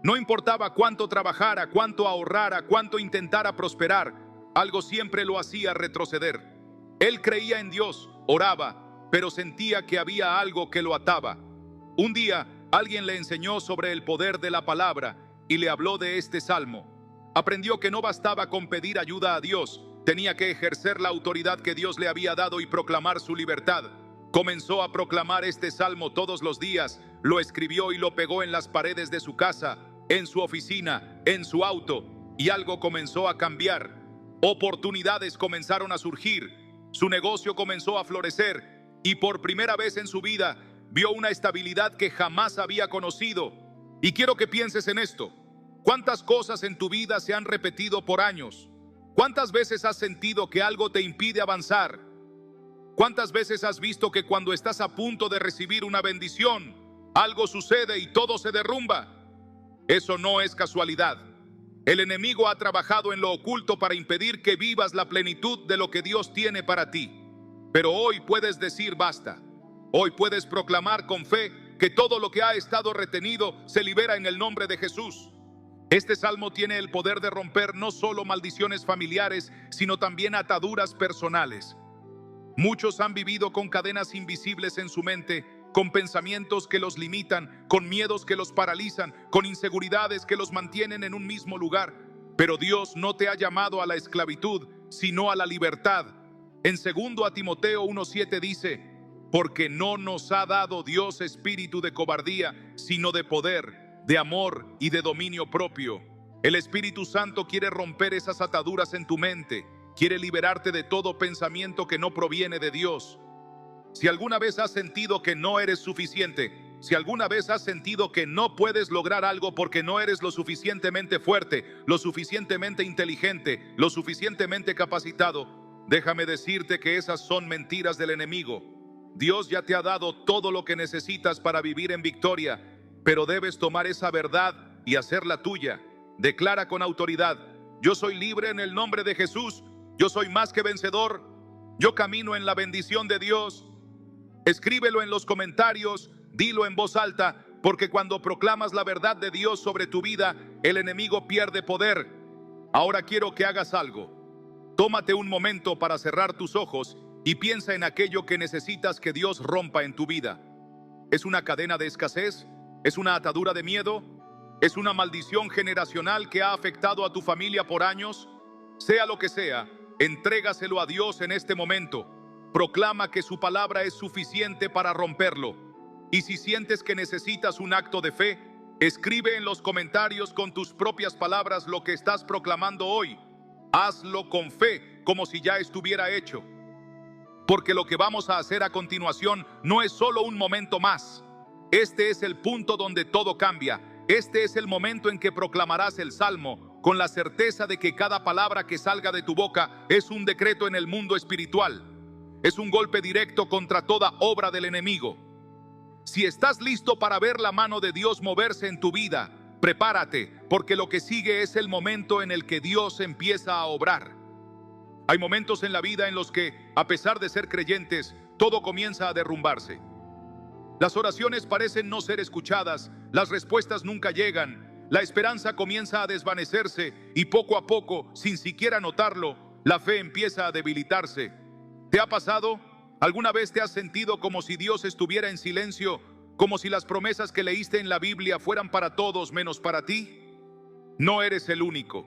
No importaba cuánto trabajara, cuánto ahorrara, cuánto intentara prosperar, algo siempre lo hacía retroceder. Él creía en Dios, oraba, pero sentía que había algo que lo ataba. Un día, alguien le enseñó sobre el poder de la palabra y le habló de este salmo. Aprendió que no bastaba con pedir ayuda a Dios, tenía que ejercer la autoridad que Dios le había dado y proclamar su libertad. Comenzó a proclamar este salmo todos los días, lo escribió y lo pegó en las paredes de su casa, en su oficina, en su auto, y algo comenzó a cambiar. Oportunidades comenzaron a surgir, su negocio comenzó a florecer y por primera vez en su vida vio una estabilidad que jamás había conocido. Y quiero que pienses en esto. ¿Cuántas cosas en tu vida se han repetido por años? ¿Cuántas veces has sentido que algo te impide avanzar? ¿Cuántas veces has visto que cuando estás a punto de recibir una bendición, algo sucede y todo se derrumba? Eso no es casualidad. El enemigo ha trabajado en lo oculto para impedir que vivas la plenitud de lo que Dios tiene para ti. Pero hoy puedes decir basta. Hoy puedes proclamar con fe que todo lo que ha estado retenido se libera en el nombre de Jesús. Este salmo tiene el poder de romper no solo maldiciones familiares, sino también ataduras personales. Muchos han vivido con cadenas invisibles en su mente, con pensamientos que los limitan, con miedos que los paralizan, con inseguridades que los mantienen en un mismo lugar. Pero Dios no te ha llamado a la esclavitud, sino a la libertad. En 2 Timoteo 1:7 dice: porque no nos ha dado Dios espíritu de cobardía, sino de poder, de amor y de dominio propio. El Espíritu Santo quiere romper esas ataduras en tu mente, quiere liberarte de todo pensamiento que no proviene de Dios. Si alguna vez has sentido que no eres suficiente, si alguna vez has sentido que no puedes lograr algo porque no eres lo suficientemente fuerte, lo suficientemente inteligente, lo suficientemente capacitado, déjame decirte que esas son mentiras del enemigo. Dios ya te ha dado todo lo que necesitas para vivir en victoria, pero debes tomar esa verdad y hacerla tuya. Declara con autoridad: yo soy libre en el nombre de Jesús, yo soy más que vencedor, yo camino en la bendición de Dios. Escríbelo en los comentarios, dilo en voz alta, porque cuando proclamas la verdad de Dios sobre tu vida, el enemigo pierde poder. Ahora quiero que hagas algo. Tómate un momento para cerrar tus ojos y piensa en aquello que necesitas que Dios rompa en tu vida. ¿Es una cadena de escasez? ¿Es una atadura de miedo? ¿Es una maldición generacional que ha afectado a tu familia por años? Sea lo que sea, entrégaselo a Dios en este momento. Proclama que su palabra es suficiente para romperlo. Y si sientes que necesitas un acto de fe, escribe en los comentarios con tus propias palabras lo que estás proclamando hoy. Hazlo con fe, como si ya estuviera hecho. Porque lo que vamos a hacer a continuación no es solo un momento más. Este es el punto donde todo cambia. Este es el momento en que proclamarás el salmo con la certeza de que cada palabra que salga de tu boca es un decreto en el mundo espiritual. Es un golpe directo contra toda obra del enemigo. Si estás listo para ver la mano de Dios moverse en tu vida, prepárate, porque lo que sigue es el momento en el que Dios empieza a obrar. Hay momentos en la vida en los que, a pesar de ser creyentes, todo comienza a derrumbarse. Las oraciones parecen no ser escuchadas, las respuestas nunca llegan, la esperanza comienza a desvanecerse y poco a poco, sin siquiera notarlo, la fe empieza a debilitarse. ¿Te ha pasado? ¿Alguna vez te has sentido como si Dios estuviera en silencio, como si las promesas que leíste en la Biblia fueran para todos menos para ti? No eres el único.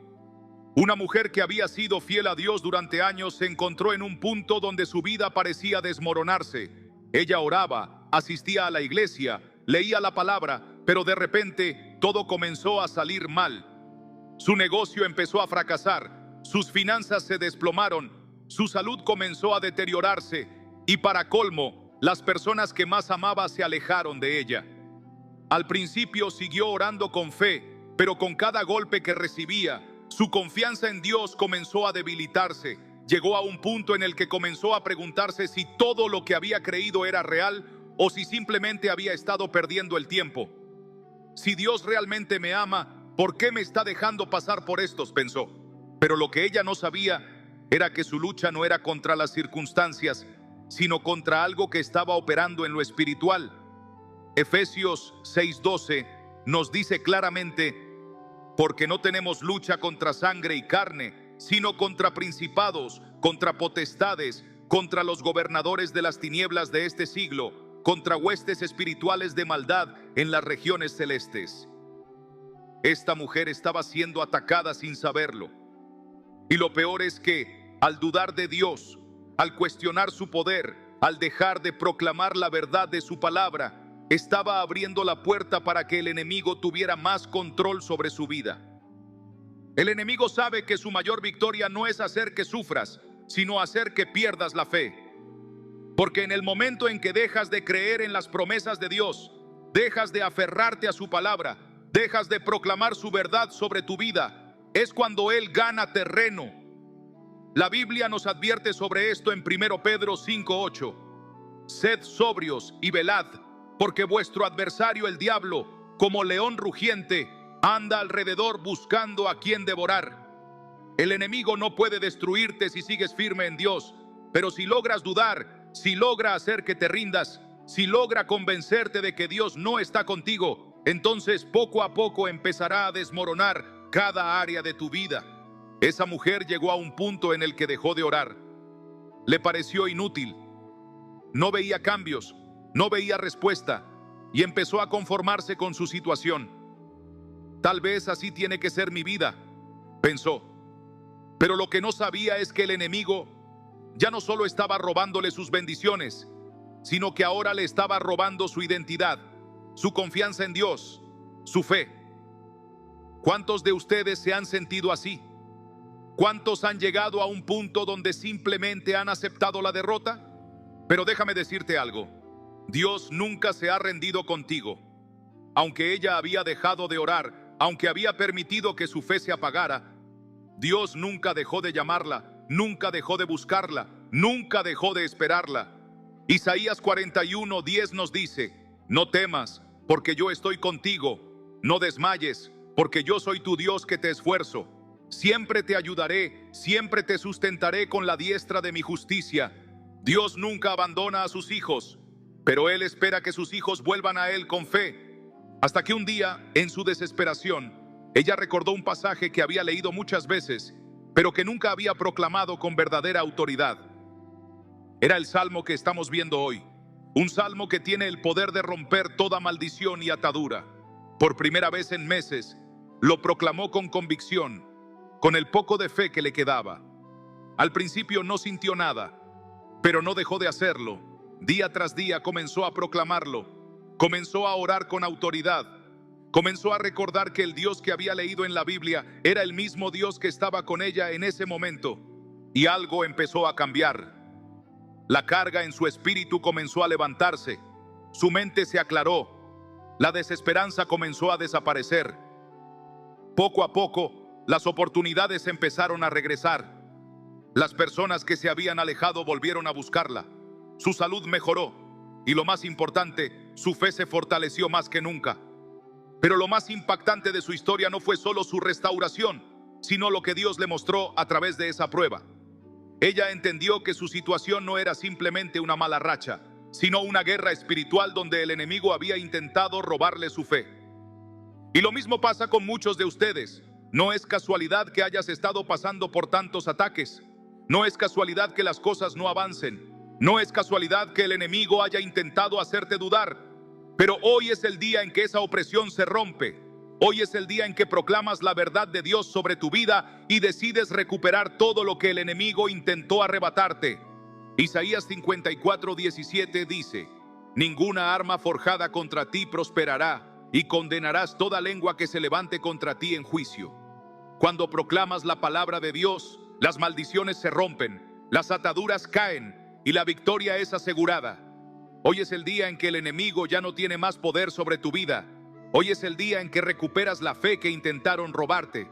Una mujer que había sido fiel a Dios durante años se encontró en un punto donde su vida parecía desmoronarse. Ella oraba, asistía a la iglesia, leía la palabra, pero de repente todo comenzó a salir mal. Su negocio empezó a fracasar, sus finanzas se desplomaron, su salud comenzó a deteriorarse y para colmo, las personas que más amaba se alejaron de ella. Al principio siguió orando con fe, pero con cada golpe que recibía, su confianza en Dios comenzó a debilitarse. Llegó a un punto en el que comenzó a preguntarse si todo lo que había creído era real o si simplemente había estado perdiendo el tiempo. Si Dios realmente me ama, ¿por qué me está dejando pasar por estos?, pensó. Pero lo que ella no sabía era que su lucha no era contra las circunstancias, sino contra algo que estaba operando en lo espiritual. Efesios 6:12 nos dice claramente: porque no tenemos lucha contra sangre y carne, sino contra principados, contra potestades, contra los gobernadores de las tinieblas de este siglo, contra huestes espirituales de maldad en las regiones celestes. Esta mujer estaba siendo atacada sin saberlo. Y lo peor es que, al dudar de Dios, al cuestionar su poder, al dejar de proclamar la verdad de su palabra, estaba abriendo la puerta para que el enemigo tuviera más control sobre su vida. El enemigo sabe que su mayor victoria no es hacer que sufras, sino hacer que pierdas la fe. Porque en el momento en que dejas de creer en las promesas de Dios, dejas de aferrarte a su palabra, dejas de proclamar su verdad sobre tu vida, es cuando Él gana terreno. La Biblia nos advierte sobre esto en 1 Pedro 5:8. Sed sobrios y velad, porque vuestro adversario el diablo, como león rugiente, anda alrededor buscando a quien devorar. El enemigo no puede destruirte si sigues firme en Dios, pero si logras dudar, si logra hacer que te rindas, si logra convencerte de que Dios no está contigo, entonces poco a poco empezará a desmoronar cada área de tu vida. Esa mujer llegó a un punto en el que dejó de orar. Le pareció inútil. No veía cambios, no veía respuesta y empezó a conformarse con su situación. Tal vez así tiene que ser mi vida, pensó. Pero lo que no sabía es que el enemigo ya no solo estaba robándole sus bendiciones, sino que ahora le estaba robando su identidad, su confianza en Dios, su fe. ¿Cuántos de ustedes se han sentido así? ¿Cuántos han llegado a un punto donde simplemente han aceptado la derrota? Pero déjame decirte algo. Dios nunca se ha rendido contigo. Aunque ella había dejado de orar, aunque había permitido que su fe se apagara, Dios nunca dejó de llamarla, nunca dejó de buscarla, nunca dejó de esperarla. Isaías 41:10 nos dice: no temas, porque yo estoy contigo. No desmayes, porque yo soy tu Dios que te esfuerzo. Siempre te ayudaré, siempre te sustentaré con la diestra de mi justicia. Dios nunca abandona a sus hijos, pero Él espera que sus hijos vuelvan a Él con fe. Hasta que un día, en su desesperación, ella recordó un pasaje que había leído muchas veces, pero que nunca había proclamado con verdadera autoridad. Era el salmo que estamos viendo hoy, un salmo que tiene el poder de romper toda maldición y atadura. Por primera vez en meses, lo proclamó con convicción, con el poco de fe que le quedaba. Al principio no sintió nada, pero no dejó de hacerlo. Día tras día comenzó a proclamarlo, comenzó a orar con autoridad, comenzó a recordar que el Dios que había leído en la Biblia era el mismo Dios que estaba con ella en ese momento. Y algo empezó a cambiar. La carga en su espíritu comenzó a levantarse, su mente se aclaró, la desesperanza comenzó a desaparecer. Poco a poco, las oportunidades empezaron a regresar. Las personas que se habían alejado volvieron a buscarla. Su salud mejoró y, lo más importante, su fe se fortaleció más que nunca. Pero lo más impactante de su historia no fue solo su restauración, sino lo que Dios le mostró a través de esa prueba. Ella entendió que su situación no era simplemente una mala racha, sino una guerra espiritual donde el enemigo había intentado robarle su fe. Y lo mismo pasa con muchos de ustedes. No es casualidad que hayas estado pasando por tantos ataques. No es casualidad que las cosas no avancen. No es casualidad que el enemigo haya intentado hacerte dudar. Pero hoy es el día en que esa opresión se rompe. Hoy es el día en que proclamas la verdad de Dios sobre tu vida y decides recuperar todo lo que el enemigo intentó arrebatarte. Isaías 54:17 dice: ninguna arma forjada contra ti prosperará, y condenarás toda lengua que se levante contra ti en juicio. Cuando proclamas la palabra de Dios, las maldiciones se rompen, las ataduras caen y la victoria es asegurada. Hoy es el día en que el enemigo ya no tiene más poder sobre tu vida. Hoy es el día en que recuperas la fe que intentaron robarte.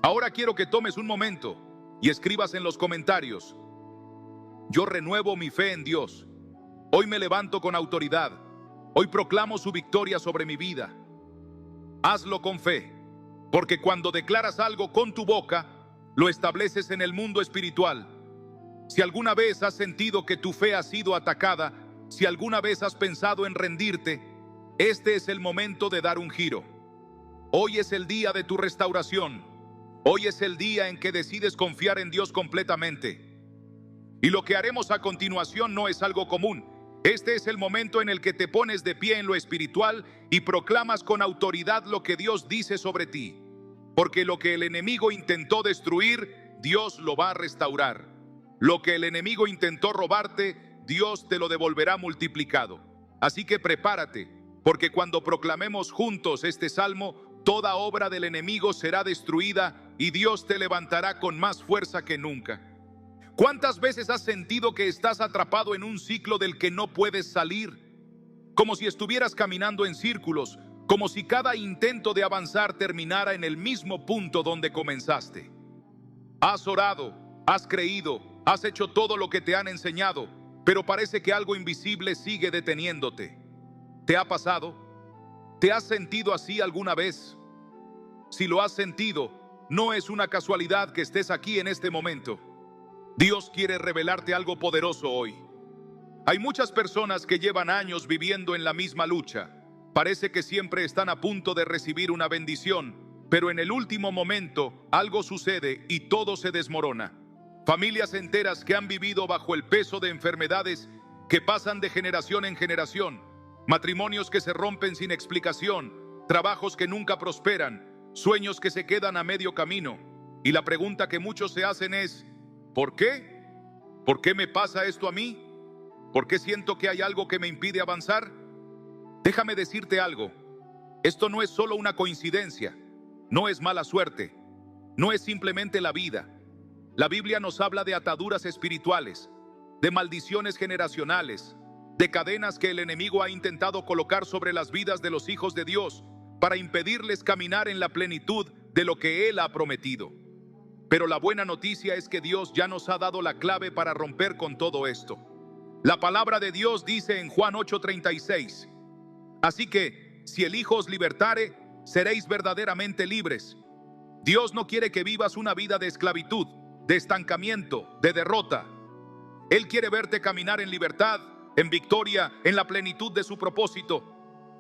Ahora quiero que tomes un momento y escribas en los comentarios: yo renuevo mi fe en Dios. Hoy me levanto con autoridad. Hoy proclamo su victoria sobre mi vida. Hazlo con fe, porque cuando declaras algo con tu boca, lo estableces en el mundo espiritual. Si alguna vez has sentido que tu fe ha sido atacada, si alguna vez has pensado en rendirte, este es el momento de dar un giro. Hoy es el día de tu restauración. Hoy es el día en que decides confiar en Dios completamente. Y lo que haremos a continuación no es algo común. Este es el momento en el que te pones de pie en lo espiritual y proclamas con autoridad lo que Dios dice sobre ti. Porque lo que el enemigo intentó destruir, Dios lo va a restaurar. Lo que el enemigo intentó robarte, Dios te lo devolverá multiplicado. Así que prepárate, porque cuando proclamemos juntos este salmo, toda obra del enemigo será destruida y Dios te levantará con más fuerza que nunca. ¿Cuántas veces has sentido que estás atrapado en un ciclo del que no puedes salir? Como si estuvieras caminando en círculos, como si cada intento de avanzar terminara en el mismo punto donde comenzaste. Has orado, has creído, has hecho todo lo que te han enseñado, pero parece que algo invisible sigue deteniéndote. ¿Te ha pasado? ¿Te has sentido así alguna vez? Si lo has sentido, no es una casualidad que estés aquí en este momento. Dios quiere revelarte algo poderoso hoy. Hay muchas personas que llevan años viviendo en la misma lucha. Parece que siempre están a punto de recibir una bendición, pero en el último momento algo sucede y todo se desmorona. Familias enteras que han vivido bajo el peso de enfermedades que pasan de generación en generación, matrimonios que se rompen sin explicación, trabajos que nunca prosperan, sueños que se quedan a medio camino. Y la pregunta que muchos se hacen es: ¿por qué? ¿Por qué me pasa esto a mí? ¿Por qué siento que hay algo que me impide avanzar? Déjame decirte algo. Esto no es solo una coincidencia, no es mala suerte, no es simplemente la vida. La Biblia nos habla de ataduras espirituales, de maldiciones generacionales, de cadenas que el enemigo ha intentado colocar sobre las vidas de los hijos de Dios para impedirles caminar en la plenitud de lo que Él ha prometido. Pero la buena noticia es que Dios ya nos ha dado la clave para romper con todo esto. La palabra de Dios dice en Juan 8:36: así que, si el Hijo os libertare, seréis verdaderamente libres. Dios no quiere que vivas una vida de esclavitud, de estancamiento, de derrota. Él quiere verte caminar en libertad, en victoria, en la plenitud de su propósito.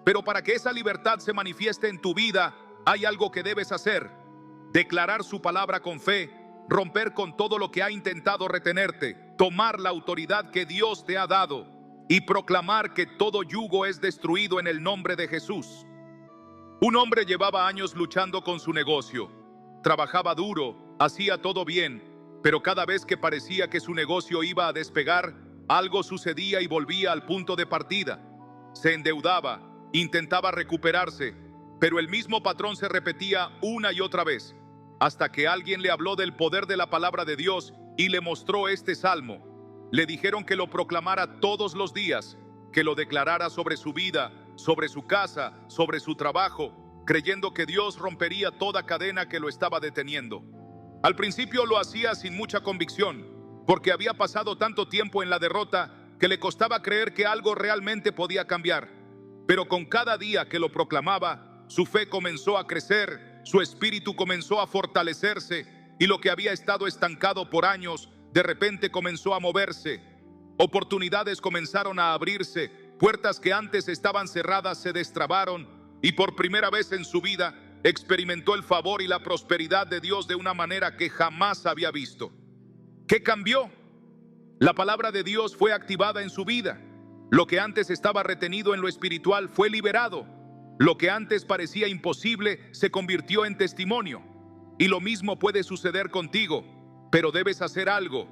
Pero para que esa libertad se manifieste en tu vida, hay algo que debes hacer: declarar su palabra con fe, romper con todo lo que ha intentado retenerte, tomar la autoridad que Dios te ha dado y proclamar que todo yugo es destruido en el nombre de Jesús. Un hombre llevaba años luchando con su negocio. Trabajaba duro, hacía todo bien, pero cada vez que parecía que su negocio iba a despegar, algo sucedía y volvía al punto de partida. Se endeudaba, intentaba recuperarse, pero el mismo patrón se repetía una y otra vez, hasta que alguien le habló del poder de la palabra de Dios y le mostró este salmo. Le dijeron que lo proclamara todos los días, que lo declarara sobre su vida, sobre su casa, sobre su trabajo, creyendo que Dios rompería toda cadena que lo estaba deteniendo. Al principio lo hacía sin mucha convicción, porque había pasado tanto tiempo en la derrota que le costaba creer que algo realmente podía cambiar. Pero con cada día que lo proclamaba, su fe comenzó a crecer, su espíritu comenzó a fortalecerse, y lo que había estado estancado por años, de repente comenzó a moverse. Oportunidades comenzaron a abrirse, puertas que antes estaban cerradas se destrabaron, y por primera vez en su vida experimentó el favor y la prosperidad de Dios de una manera que jamás había visto. ¿Qué cambió? La palabra de Dios fue activada en su vida. Lo que antes estaba retenido en lo espiritual fue liberado. Lo que antes parecía imposible se convirtió en testimonio. Y lo mismo puede suceder contigo, pero debes hacer algo.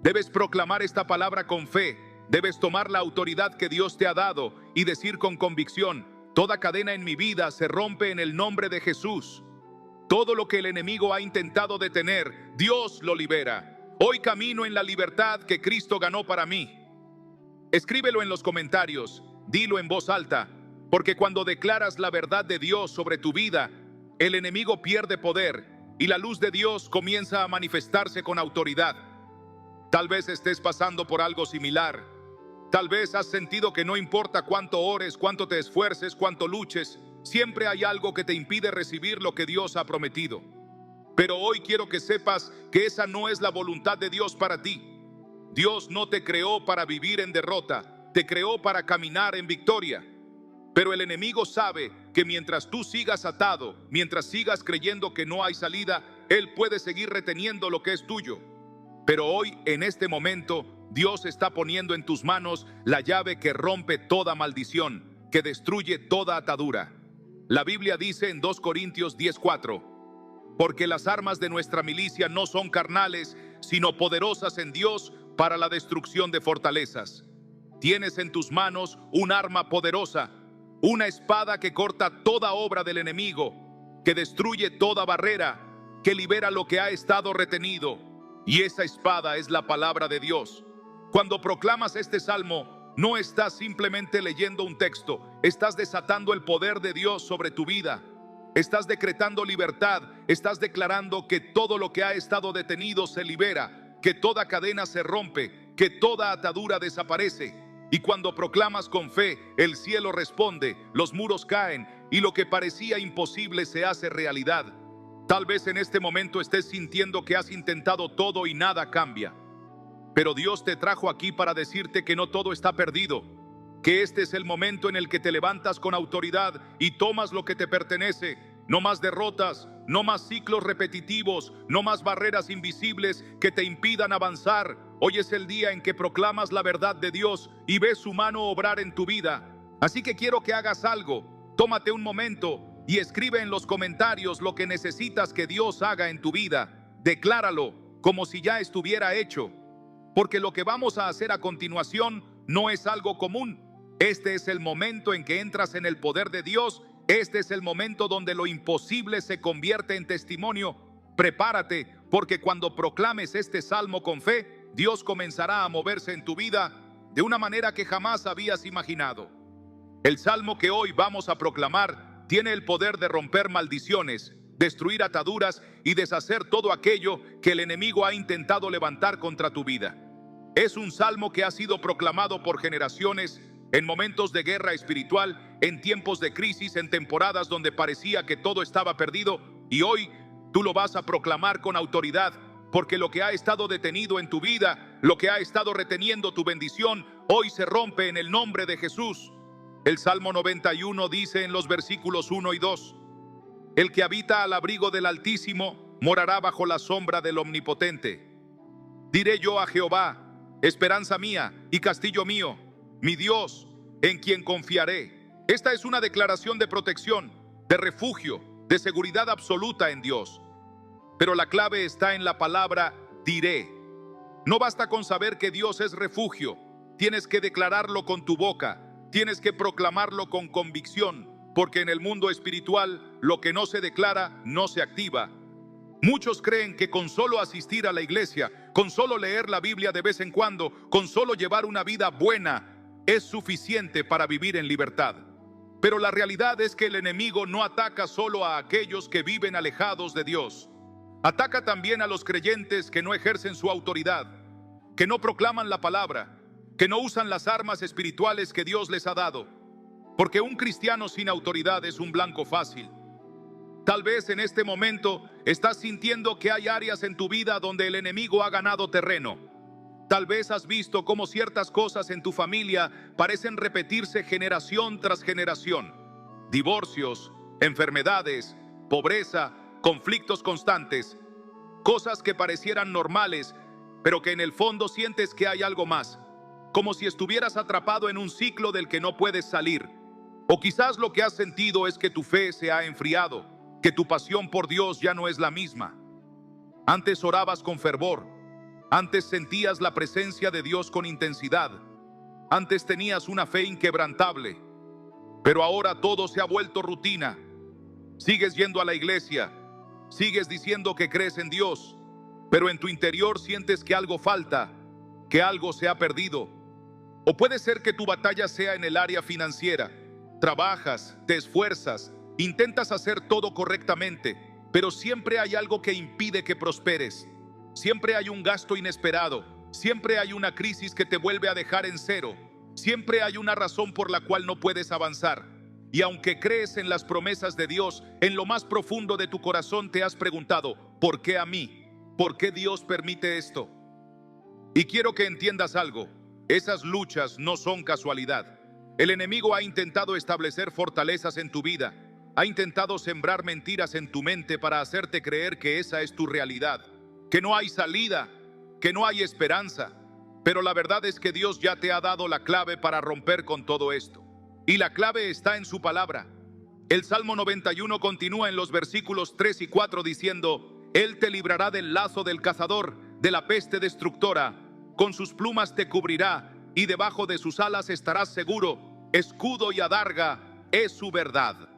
Debes proclamar esta palabra con fe. Debes tomar la autoridad que Dios te ha dado y decir con convicción: toda cadena en mi vida se rompe en el nombre de Jesús. Todo lo que el enemigo ha intentado detener, Dios lo libera. Hoy camino en la libertad que Cristo ganó para mí. Escríbelo en los comentarios, dilo en voz alta, porque cuando declaras la verdad de Dios sobre tu vida, el enemigo pierde poder y la luz de Dios comienza a manifestarse con autoridad. Tal vez estés pasando por algo similar. Tal vez has sentido que no importa cuánto ores, cuánto te esfuerces, cuánto luches, siempre hay algo que te impide recibir lo que Dios ha prometido. Pero hoy quiero que sepas que esa no es la voluntad de Dios para ti. Dios no te creó para vivir en derrota, te creó para caminar en victoria. Pero el enemigo sabe que mientras tú sigas atado, mientras sigas creyendo que no hay salida, Él puede seguir reteniendo lo que es tuyo. Pero hoy, en este momento, Dios está poniendo en tus manos la llave que rompe toda maldición, que destruye toda atadura. La Biblia dice en 2 Corintios 10:4, porque las armas de nuestra milicia no son carnales, sino poderosas en Dios para la destrucción de fortalezas. Tienes en tus manos un arma poderosa, una espada que corta toda obra del enemigo, que destruye toda barrera, que libera lo que ha estado retenido. Y esa espada es la palabra de Dios. Cuando proclamas este salmo, no estás simplemente leyendo un texto, estás desatando el poder de Dios sobre tu vida. Estás decretando libertad, estás declarando que todo lo que ha estado detenido se libera, que toda cadena se rompe, que toda atadura desaparece. Y cuando proclamas con fe, el cielo responde, los muros caen y lo que parecía imposible se hace realidad. Tal vez en este momento estés sintiendo que has intentado todo y nada cambia. Pero Dios te trajo aquí para decirte que no todo está perdido, que este es el momento en el que te levantas con autoridad y tomas lo que te pertenece. No más derrotas, no más ciclos repetitivos, no más barreras invisibles que te impidan avanzar. Hoy es el día en que proclamas la verdad de Dios y ves su mano obrar en tu vida. Así que quiero que hagas algo. Tómate un momento y escribe en los comentarios lo que necesitas que Dios haga en tu vida. Decláralo como si ya estuviera hecho. Porque lo que vamos a hacer a continuación no es algo común. Este es el momento en que entras en el poder de Dios. Este es el momento donde lo imposible se convierte en testimonio. Prepárate, porque cuando proclames este salmo con fe, Dios comenzará a moverse en tu vida de una manera que jamás habías imaginado. El salmo que hoy vamos a proclamar tiene el poder de romper maldiciones, destruir ataduras y deshacer todo aquello que el enemigo ha intentado levantar contra tu vida. Es un salmo que ha sido proclamado por generaciones en momentos de guerra espiritual, en tiempos de crisis, en temporadas donde parecía que todo estaba perdido, y hoy tú lo vas a proclamar con autoridad, porque lo que ha estado detenido en tu vida, lo que ha estado reteniendo tu bendición, hoy se rompe en el nombre de Jesús. El Salmo 91 dice en los versículos 1 y 2, el que habita al abrigo del Altísimo morará bajo la sombra del Omnipotente. Diré yo a Jehová, esperanza mía y castillo mío, mi Dios, en quien confiaré. Esta es una declaración de protección, de refugio, de seguridad absoluta en Dios. Pero la clave está en la palabra diré. No basta con saber que Dios es refugio, tienes que declararlo con tu boca, tienes que proclamarlo con convicción, porque en el mundo espiritual lo que no se declara no se activa. Muchos creen que con solo asistir a la iglesia, con solo leer la Biblia de vez en cuando, con solo llevar una vida buena, es suficiente para vivir en libertad. Pero la realidad es que el enemigo no ataca solo a aquellos que viven alejados de Dios. Ataca también a los creyentes que no ejercen su autoridad, que no proclaman la palabra, que no usan las armas espirituales que Dios les ha dado. Porque un cristiano sin autoridad es un blanco fácil. Tal vez en este momento estás sintiendo que hay áreas en tu vida donde el enemigo ha ganado terreno. Tal vez has visto cómo ciertas cosas en tu familia parecen repetirse generación tras generación. Divorcios, enfermedades, pobreza, conflictos constantes. Cosas que parecieran normales, pero que en el fondo sientes que hay algo más. Como si estuvieras atrapado en un ciclo del que no puedes salir. O quizás lo que has sentido es que tu fe se ha enfriado, que tu pasión por Dios ya no es la misma. Antes orabas con fervor. Antes sentías la presencia de Dios con intensidad. Antes tenías una fe inquebrantable. Pero ahora todo se ha vuelto rutina. Sigues yendo a la iglesia. Sigues diciendo que crees en Dios. Pero en tu interior sientes que algo falta, que algo se ha perdido. O puede ser que tu batalla sea en el área financiera. Trabajas, te esfuerzas, intentas hacer todo correctamente, pero siempre hay algo que impide que prosperes. Siempre hay un gasto inesperado, siempre hay una crisis que te vuelve a dejar en cero, siempre hay una razón por la cual no puedes avanzar. Y aunque crees en las promesas de Dios, en lo más profundo de tu corazón te has preguntado, ¿por qué a mí? ¿Por qué Dios permite esto? Y quiero que entiendas algo, esas luchas no son casualidad. El enemigo ha intentado establecer fortalezas en tu vida, ha intentado sembrar mentiras en tu mente para hacerte creer que esa es tu realidad, que no hay salida, que no hay esperanza. Pero la verdad es que Dios ya te ha dado la clave para romper con todo esto. Y la clave está en su palabra. El Salmo 91 continúa en los versículos 3 y 4 diciendo: Él te librará del lazo del cazador, de la peste destructora. Con sus plumas te cubrirá y debajo de sus alas estarás seguro. Escudo y adarga es su verdad.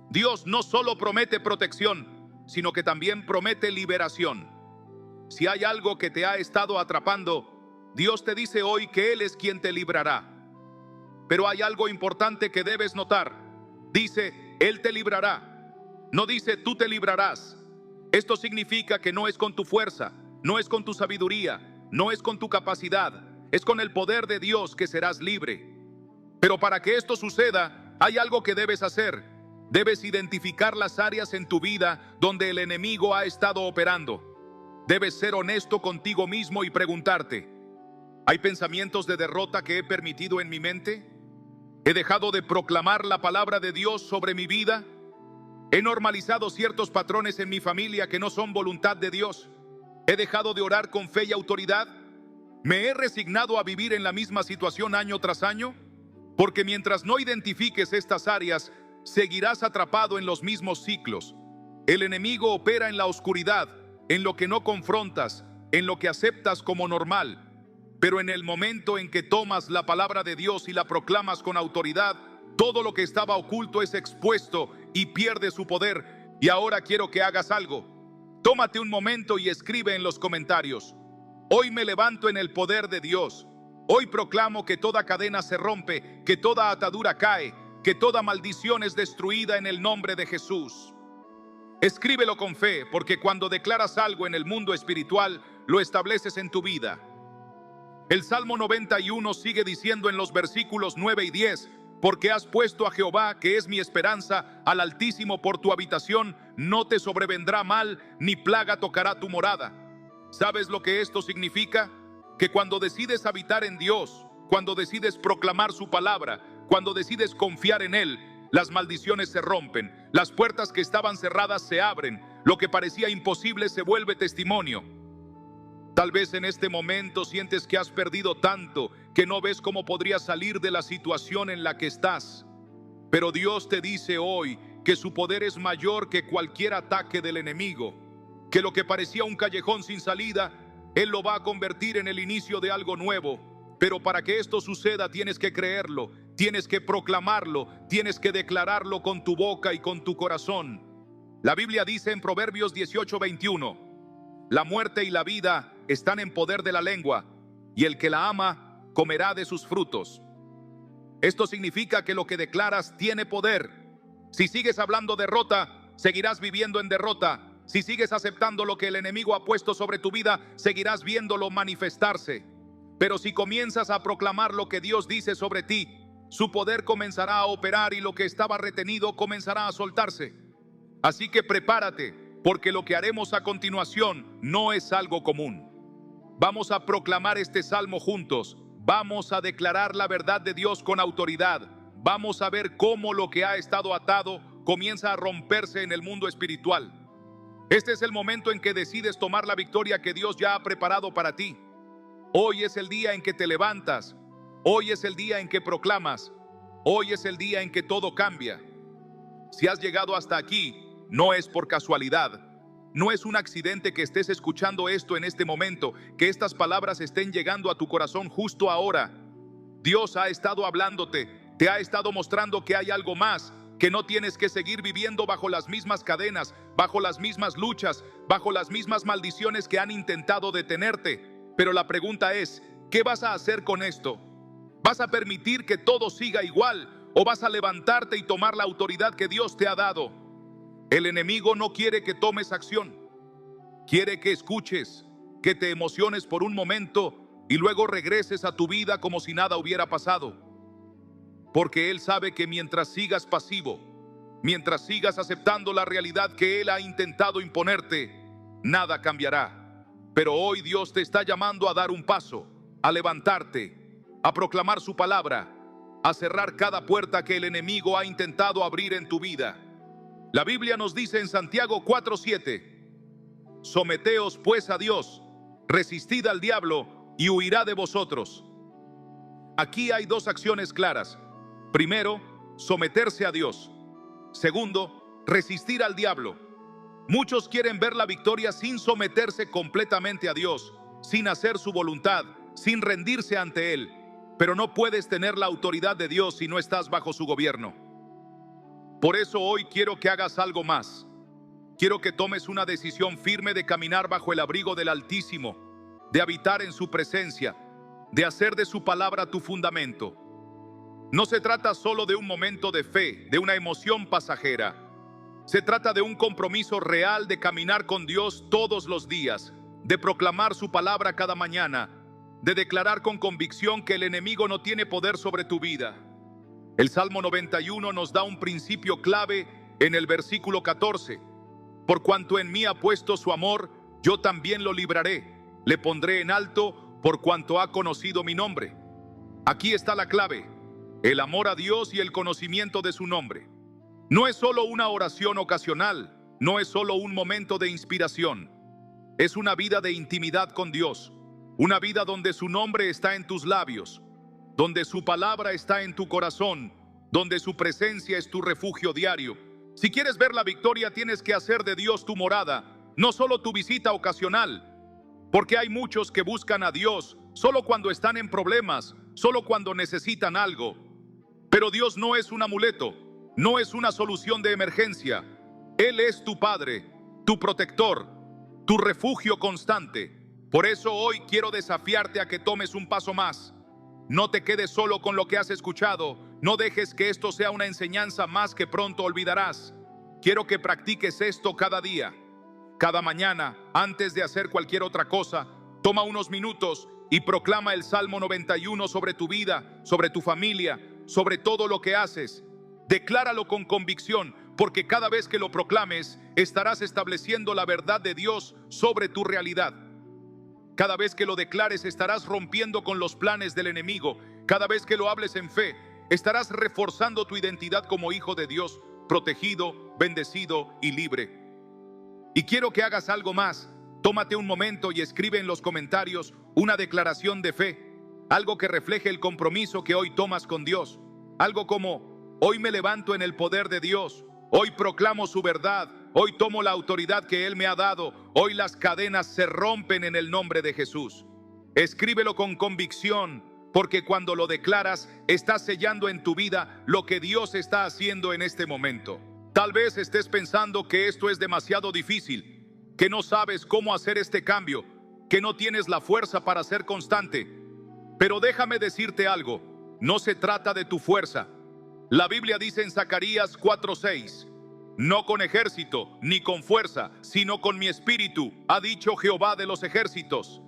Dios no solo promete protección, sino que también promete liberación. Si hay algo que te ha estado atrapando, Dios te dice hoy que Él es quien te librará. Pero hay algo importante que debes notar. Dice, Él te librará. No dice, tú te librarás. Esto significa que no es con tu fuerza, no es con tu sabiduría, no es con tu capacidad, es con el poder de Dios que serás libre. Pero para que esto suceda, hay algo que debes hacer. Debes identificar las áreas en tu vida donde el enemigo ha estado operando. Debes ser honesto contigo mismo y preguntarte: ¿hay pensamientos de derrota que he permitido en mi mente? ¿He dejado de proclamar la palabra de Dios sobre mi vida? ¿He normalizado ciertos patrones en mi familia que no son voluntad de Dios? ¿He dejado de orar con fe y autoridad? ¿Me he resignado a vivir en la misma situación año tras año? Porque mientras no identifiques estas áreas, seguirás atrapado en los mismos ciclos. El enemigo opera en la oscuridad, en lo que no confrontas, en lo que aceptas como normal. Pero en el momento en que tomas la palabra de Dios y la proclamas con autoridad, todo lo que estaba oculto es expuesto y pierde su poder. Y ahora quiero que hagas algo. Tómate un momento y escribe en los comentarios: hoy me levanto en el poder de Dios. Hoy proclamo que toda cadena se rompe, que toda atadura cae, que toda maldición es destruida en el nombre de Jesús. Escríbelo con fe, porque cuando declaras algo en el mundo espiritual, lo estableces en tu vida. El Salmo 91 sigue diciendo en los versículos 9 y 10: porque has puesto a Jehová, que es mi esperanza, al Altísimo por tu habitación, no te sobrevendrá mal, ni plaga tocará tu morada. ¿Sabes lo que esto significa? Que cuando decides habitar en Dios, cuando decides proclamar su palabra, cuando decides confiar en Él, las maldiciones se rompen, las puertas que estaban cerradas se abren, lo que parecía imposible se vuelve testimonio. Tal vez en este momento sientes que has perdido tanto que no ves cómo podrías salir de la situación en la que estás. Pero Dios te dice hoy que su poder es mayor que cualquier ataque del enemigo, que lo que parecía un callejón sin salida, Él lo va a convertir en el inicio de algo nuevo. Pero para que esto suceda tienes que creerlo, tienes que proclamarlo, tienes que declararlo con tu boca y con tu corazón. La Biblia dice en Proverbios 18:21: la muerte y la vida están en poder de la lengua, y el que la ama comerá de sus frutos. Esto significa que lo que declaras tiene poder. Si sigues hablando derrota, seguirás viviendo en derrota. Si sigues aceptando lo que el enemigo ha puesto sobre tu vida, seguirás viéndolo manifestarse. Pero si comienzas a proclamar lo que Dios dice sobre ti, su poder comenzará a operar y lo que estaba retenido comenzará a soltarse. Así que prepárate, porque lo que haremos a continuación no es algo común. Vamos a proclamar este salmo juntos. Vamos a declarar la verdad de Dios con autoridad. Vamos a ver cómo lo que ha estado atado comienza a romperse en el mundo espiritual. Este es el momento en que decides tomar la victoria que Dios ya ha preparado para ti. Hoy es el día en que te levantas. Hoy es el día en que proclamas. Hoy es el día en que todo cambia. Si has llegado hasta aquí, no es por casualidad. No es un accidente que estés escuchando esto en este momento, que estas palabras estén llegando a tu corazón justo ahora. Dios ha estado hablándote, te ha estado mostrando que hay algo más, que no tienes que seguir viviendo bajo las mismas cadenas, bajo las mismas luchas, bajo las mismas maldiciones que han intentado detenerte. Pero la pregunta es, ¿qué vas a hacer con esto? ¿Vas a permitir que todo siga igual o vas a levantarte y tomar la autoridad que Dios te ha dado? El enemigo no quiere que tomes acción. Quiere que escuches, que te emociones por un momento y luego regreses a tu vida como si nada hubiera pasado. Porque Él sabe que mientras sigas pasivo, mientras sigas aceptando la realidad que Él ha intentado imponerte, nada cambiará. Pero hoy Dios te está llamando a dar un paso, a levantarte, a proclamar su palabra. a cerrar cada puerta que el enemigo ha intentado abrir en tu vida. La Biblia nos dice en Santiago 4:7: someteos pues a Dios, resistid al diablo y huirá de vosotros. Aquí hay dos acciones claras. Primero, someterse a Dios. Segundo, resistir al diablo. Muchos quieren ver la victoria sin someterse completamente a Dios, sin hacer su voluntad, sin rendirse ante Él. Pero no puedes tener la autoridad de Dios si no estás bajo su gobierno. Por eso hoy quiero que hagas algo más. Quiero que tomes una decisión firme de caminar bajo el abrigo del Altísimo, de habitar en su presencia, de hacer de su palabra tu fundamento. No se trata solo de un momento de fe, de una emoción pasajera. Se trata de un compromiso real de caminar con Dios todos los días, de proclamar su palabra cada mañana, de declarar con convicción que el enemigo no tiene poder sobre tu vida. El Salmo 91 nos da un principio clave en el versículo 14. Por cuanto en mí ha puesto su amor, yo también lo libraré. Le pondré en alto por cuanto ha conocido mi nombre. Aquí está la clave: el amor a Dios y el conocimiento de su nombre. No es solo una oración ocasional, no es solo un momento de inspiración. Es una vida de intimidad con Dios, una vida donde su nombre está en tus labios, donde su palabra está en tu corazón, donde su presencia es tu refugio diario. Si quieres ver la victoria, tienes que hacer de Dios tu morada, no solo tu visita ocasional, porque hay muchos que buscan a Dios solo cuando están en problemas, solo cuando necesitan algo. Pero Dios no es un amuleto, no es una solución de emergencia. Él es tu Padre, tu protector, tu refugio constante. Por eso hoy quiero desafiarte a que tomes un paso más. No te quedes solo con lo que has escuchado. No dejes que esto sea una enseñanza más que pronto olvidarás. Quiero que practiques esto cada día. Cada mañana, antes de hacer cualquier otra cosa, toma unos minutos y proclama el Salmo 91 sobre tu vida, sobre tu familia, sobre todo lo que haces. Decláralo con convicción, porque cada vez que lo proclames, estarás estableciendo la verdad de Dios sobre tu realidad. Cada vez que lo declares, estarás rompiendo con los planes del enemigo. Cada vez que lo hables en fe, estarás reforzando tu identidad como hijo de Dios, protegido, bendecido y libre. Y quiero que hagas algo más. Tómate un momento y escribe en los comentarios una declaración de fe, algo que refleje el compromiso que hoy tomas con Dios. Algo como: hoy me levanto en el poder de Dios, hoy proclamo su verdad, hoy tomo la autoridad que Él me ha dado, hoy las cadenas se rompen en el nombre de Jesús. Escríbelo con convicción, porque cuando lo declaras, estás sellando en tu vida lo que Dios está haciendo en este momento. Tal vez estés pensando que esto es demasiado difícil, que no sabes cómo hacer este cambio, que no tienes la fuerza para ser constante. Pero déjame decirte algo, no se trata de tu fuerza. La Biblia dice en Zacarías 4:6: no con ejército ni con fuerza, sino con mi espíritu, ha dicho Jehová de los ejércitos.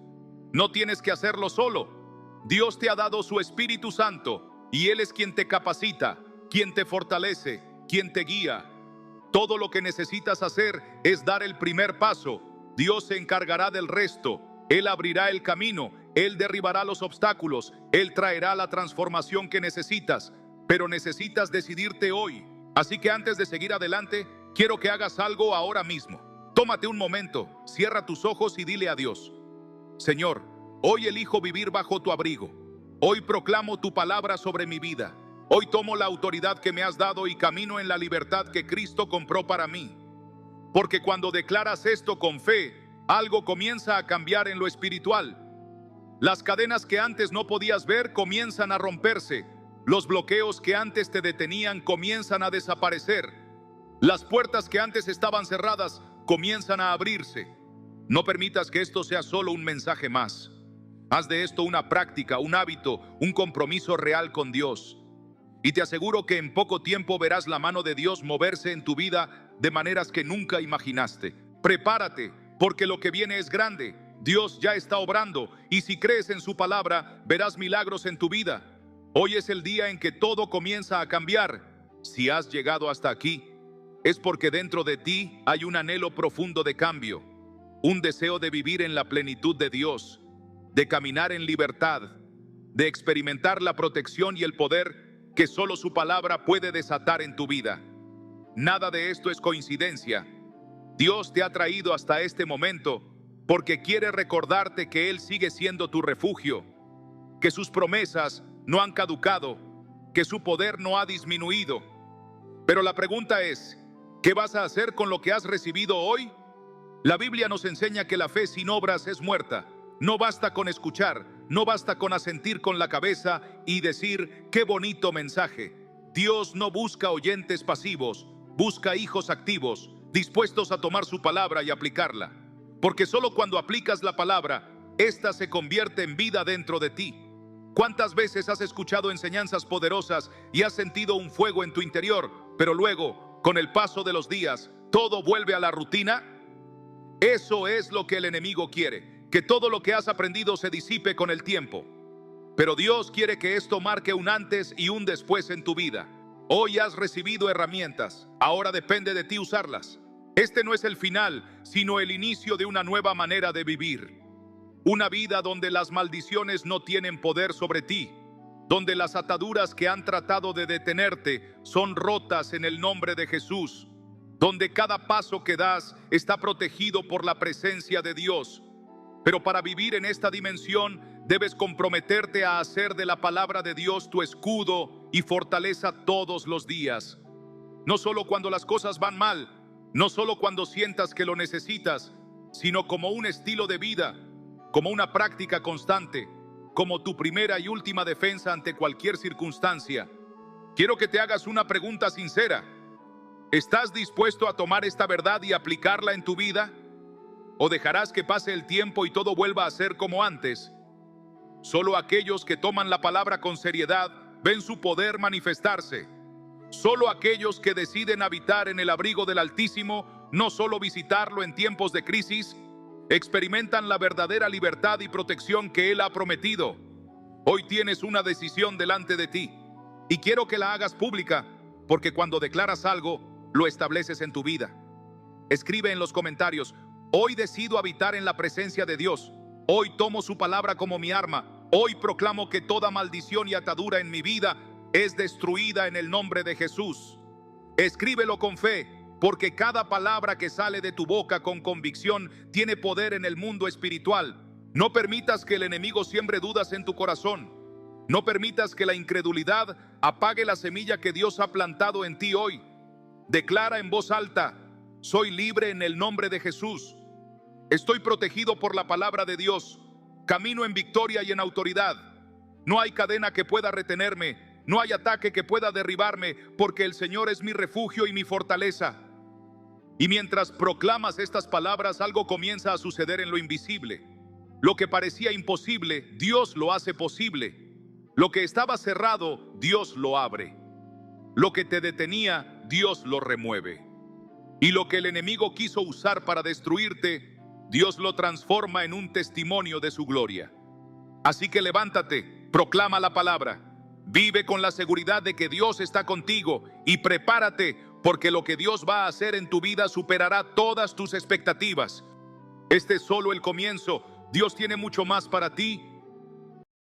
No tienes que hacerlo solo. Dios te ha dado su Espíritu Santo y Él es quien te capacita, quien te fortalece, quien te guía. Todo lo que necesitas hacer es dar el primer paso. Dios se encargará del resto. Él abrirá el camino, Él derribará los obstáculos, Él traerá la transformación que necesitas. Pero necesitas decidirte hoy. Así que antes de seguir adelante, quiero que hagas algo ahora mismo. Tómate un momento, cierra tus ojos y dile a Dios: Señor, hoy elijo vivir bajo tu abrigo. Hoy proclamo tu palabra sobre mi vida. Hoy tomo la autoridad que me has dado y camino en la libertad que Cristo compró para mí. Porque cuando declaras esto con fe, algo comienza a cambiar en lo espiritual. Las cadenas que antes no podías ver comienzan a romperse. Los bloqueos que antes te detenían comienzan a desaparecer. Las puertas que antes estaban cerradas comienzan a abrirse. No permitas que esto sea solo un mensaje más. Haz de esto una práctica, un hábito, un compromiso real con Dios. Y te aseguro que en poco tiempo verás la mano de Dios moverse en tu vida de maneras que nunca imaginaste. Prepárate, porque lo que viene es grande. Dios ya está obrando, y si crees en su palabra, verás milagros en tu vida. Hoy es el día en que todo comienza a cambiar. Si has llegado hasta aquí, es porque dentro de ti hay un anhelo profundo de cambio, un deseo de vivir en la plenitud de Dios, de caminar en libertad, de experimentar la protección y el poder que solo su palabra puede desatar en tu vida. Nada de esto es coincidencia. Dios te ha traído hasta este momento porque quiere recordarte que Él sigue siendo tu refugio, que sus promesas no han caducado, que su poder no ha disminuido. Pero la pregunta es, ¿qué vas a hacer con lo que has recibido hoy? La Biblia nos enseña que la fe sin obras es muerta. No basta con escuchar, no basta con asentir con la cabeza y decir, qué bonito mensaje. Dios no busca oyentes pasivos, busca hijos activos, dispuestos a tomar su palabra y aplicarla. Porque solo cuando aplicas la palabra, ésta se convierte en vida dentro de ti. ¿Cuántas veces has escuchado enseñanzas poderosas y has sentido un fuego en tu interior, pero luego, con el paso de los días, todo vuelve a la rutina? Eso es lo que el enemigo quiere, que todo lo que has aprendido se disipe con el tiempo. Pero Dios quiere que esto marque un antes y un después en tu vida. Hoy has recibido herramientas, ahora depende de ti usarlas. Este no es el final, sino el inicio de una nueva manera de vivir. Una vida donde las maldiciones no tienen poder sobre ti, donde las ataduras que han tratado de detenerte son rotas en el nombre de Jesús, donde cada paso que das está protegido por la presencia de Dios. Pero para vivir en esta dimensión, debes comprometerte a hacer de la palabra de Dios tu escudo y fortaleza todos los días. No solo cuando las cosas van mal, no solo cuando sientas que lo necesitas, sino como un estilo de vida, como una práctica constante, como tu primera y última defensa ante cualquier circunstancia. Quiero que te hagas una pregunta sincera. ¿Estás dispuesto a tomar esta verdad y aplicarla en tu vida? ¿O dejarás que pase el tiempo y todo vuelva a ser como antes? Solo aquellos que toman la palabra con seriedad ven su poder manifestarse. Solo aquellos que deciden habitar en el abrigo del Altísimo, no solo visitarlo en tiempos de crisis, experimentan la verdadera libertad y protección que Él ha prometido. Hoy tienes una decisión delante de ti y quiero que la hagas pública, porque cuando declaras algo, lo estableces en tu vida. Escribe en los comentarios: hoy decido habitar en la presencia de Dios. Hoy tomo su palabra como mi arma. Hoy proclamo que toda maldición y atadura en mi vida es destruida en el nombre de Jesús. Escríbelo con fe, porque cada palabra que sale de tu boca con convicción tiene poder en el mundo espiritual. No permitas que el enemigo siembre dudas en tu corazón. No permitas que la incredulidad apague la semilla que Dios ha plantado en ti hoy. Declara en voz alta: soy libre en el nombre de Jesús. Estoy protegido por la palabra de Dios. Camino en victoria y en autoridad. No hay cadena que pueda retenerme. No hay ataque que pueda derribarme, porque el Señor es mi refugio y mi fortaleza. Y mientras proclamas estas palabras, algo comienza a suceder en lo invisible. Lo que parecía imposible, Dios lo hace posible. Lo que estaba cerrado, Dios lo abre. Lo que te detenía, Dios lo remueve. Y lo que el enemigo quiso usar para destruirte, Dios lo transforma en un testimonio de su gloria. Así que levántate, proclama la palabra, vive con la seguridad de que Dios está contigo y prepárate, porque lo que Dios va a hacer en tu vida superará todas tus expectativas. Este es solo el comienzo. Dios tiene mucho más para ti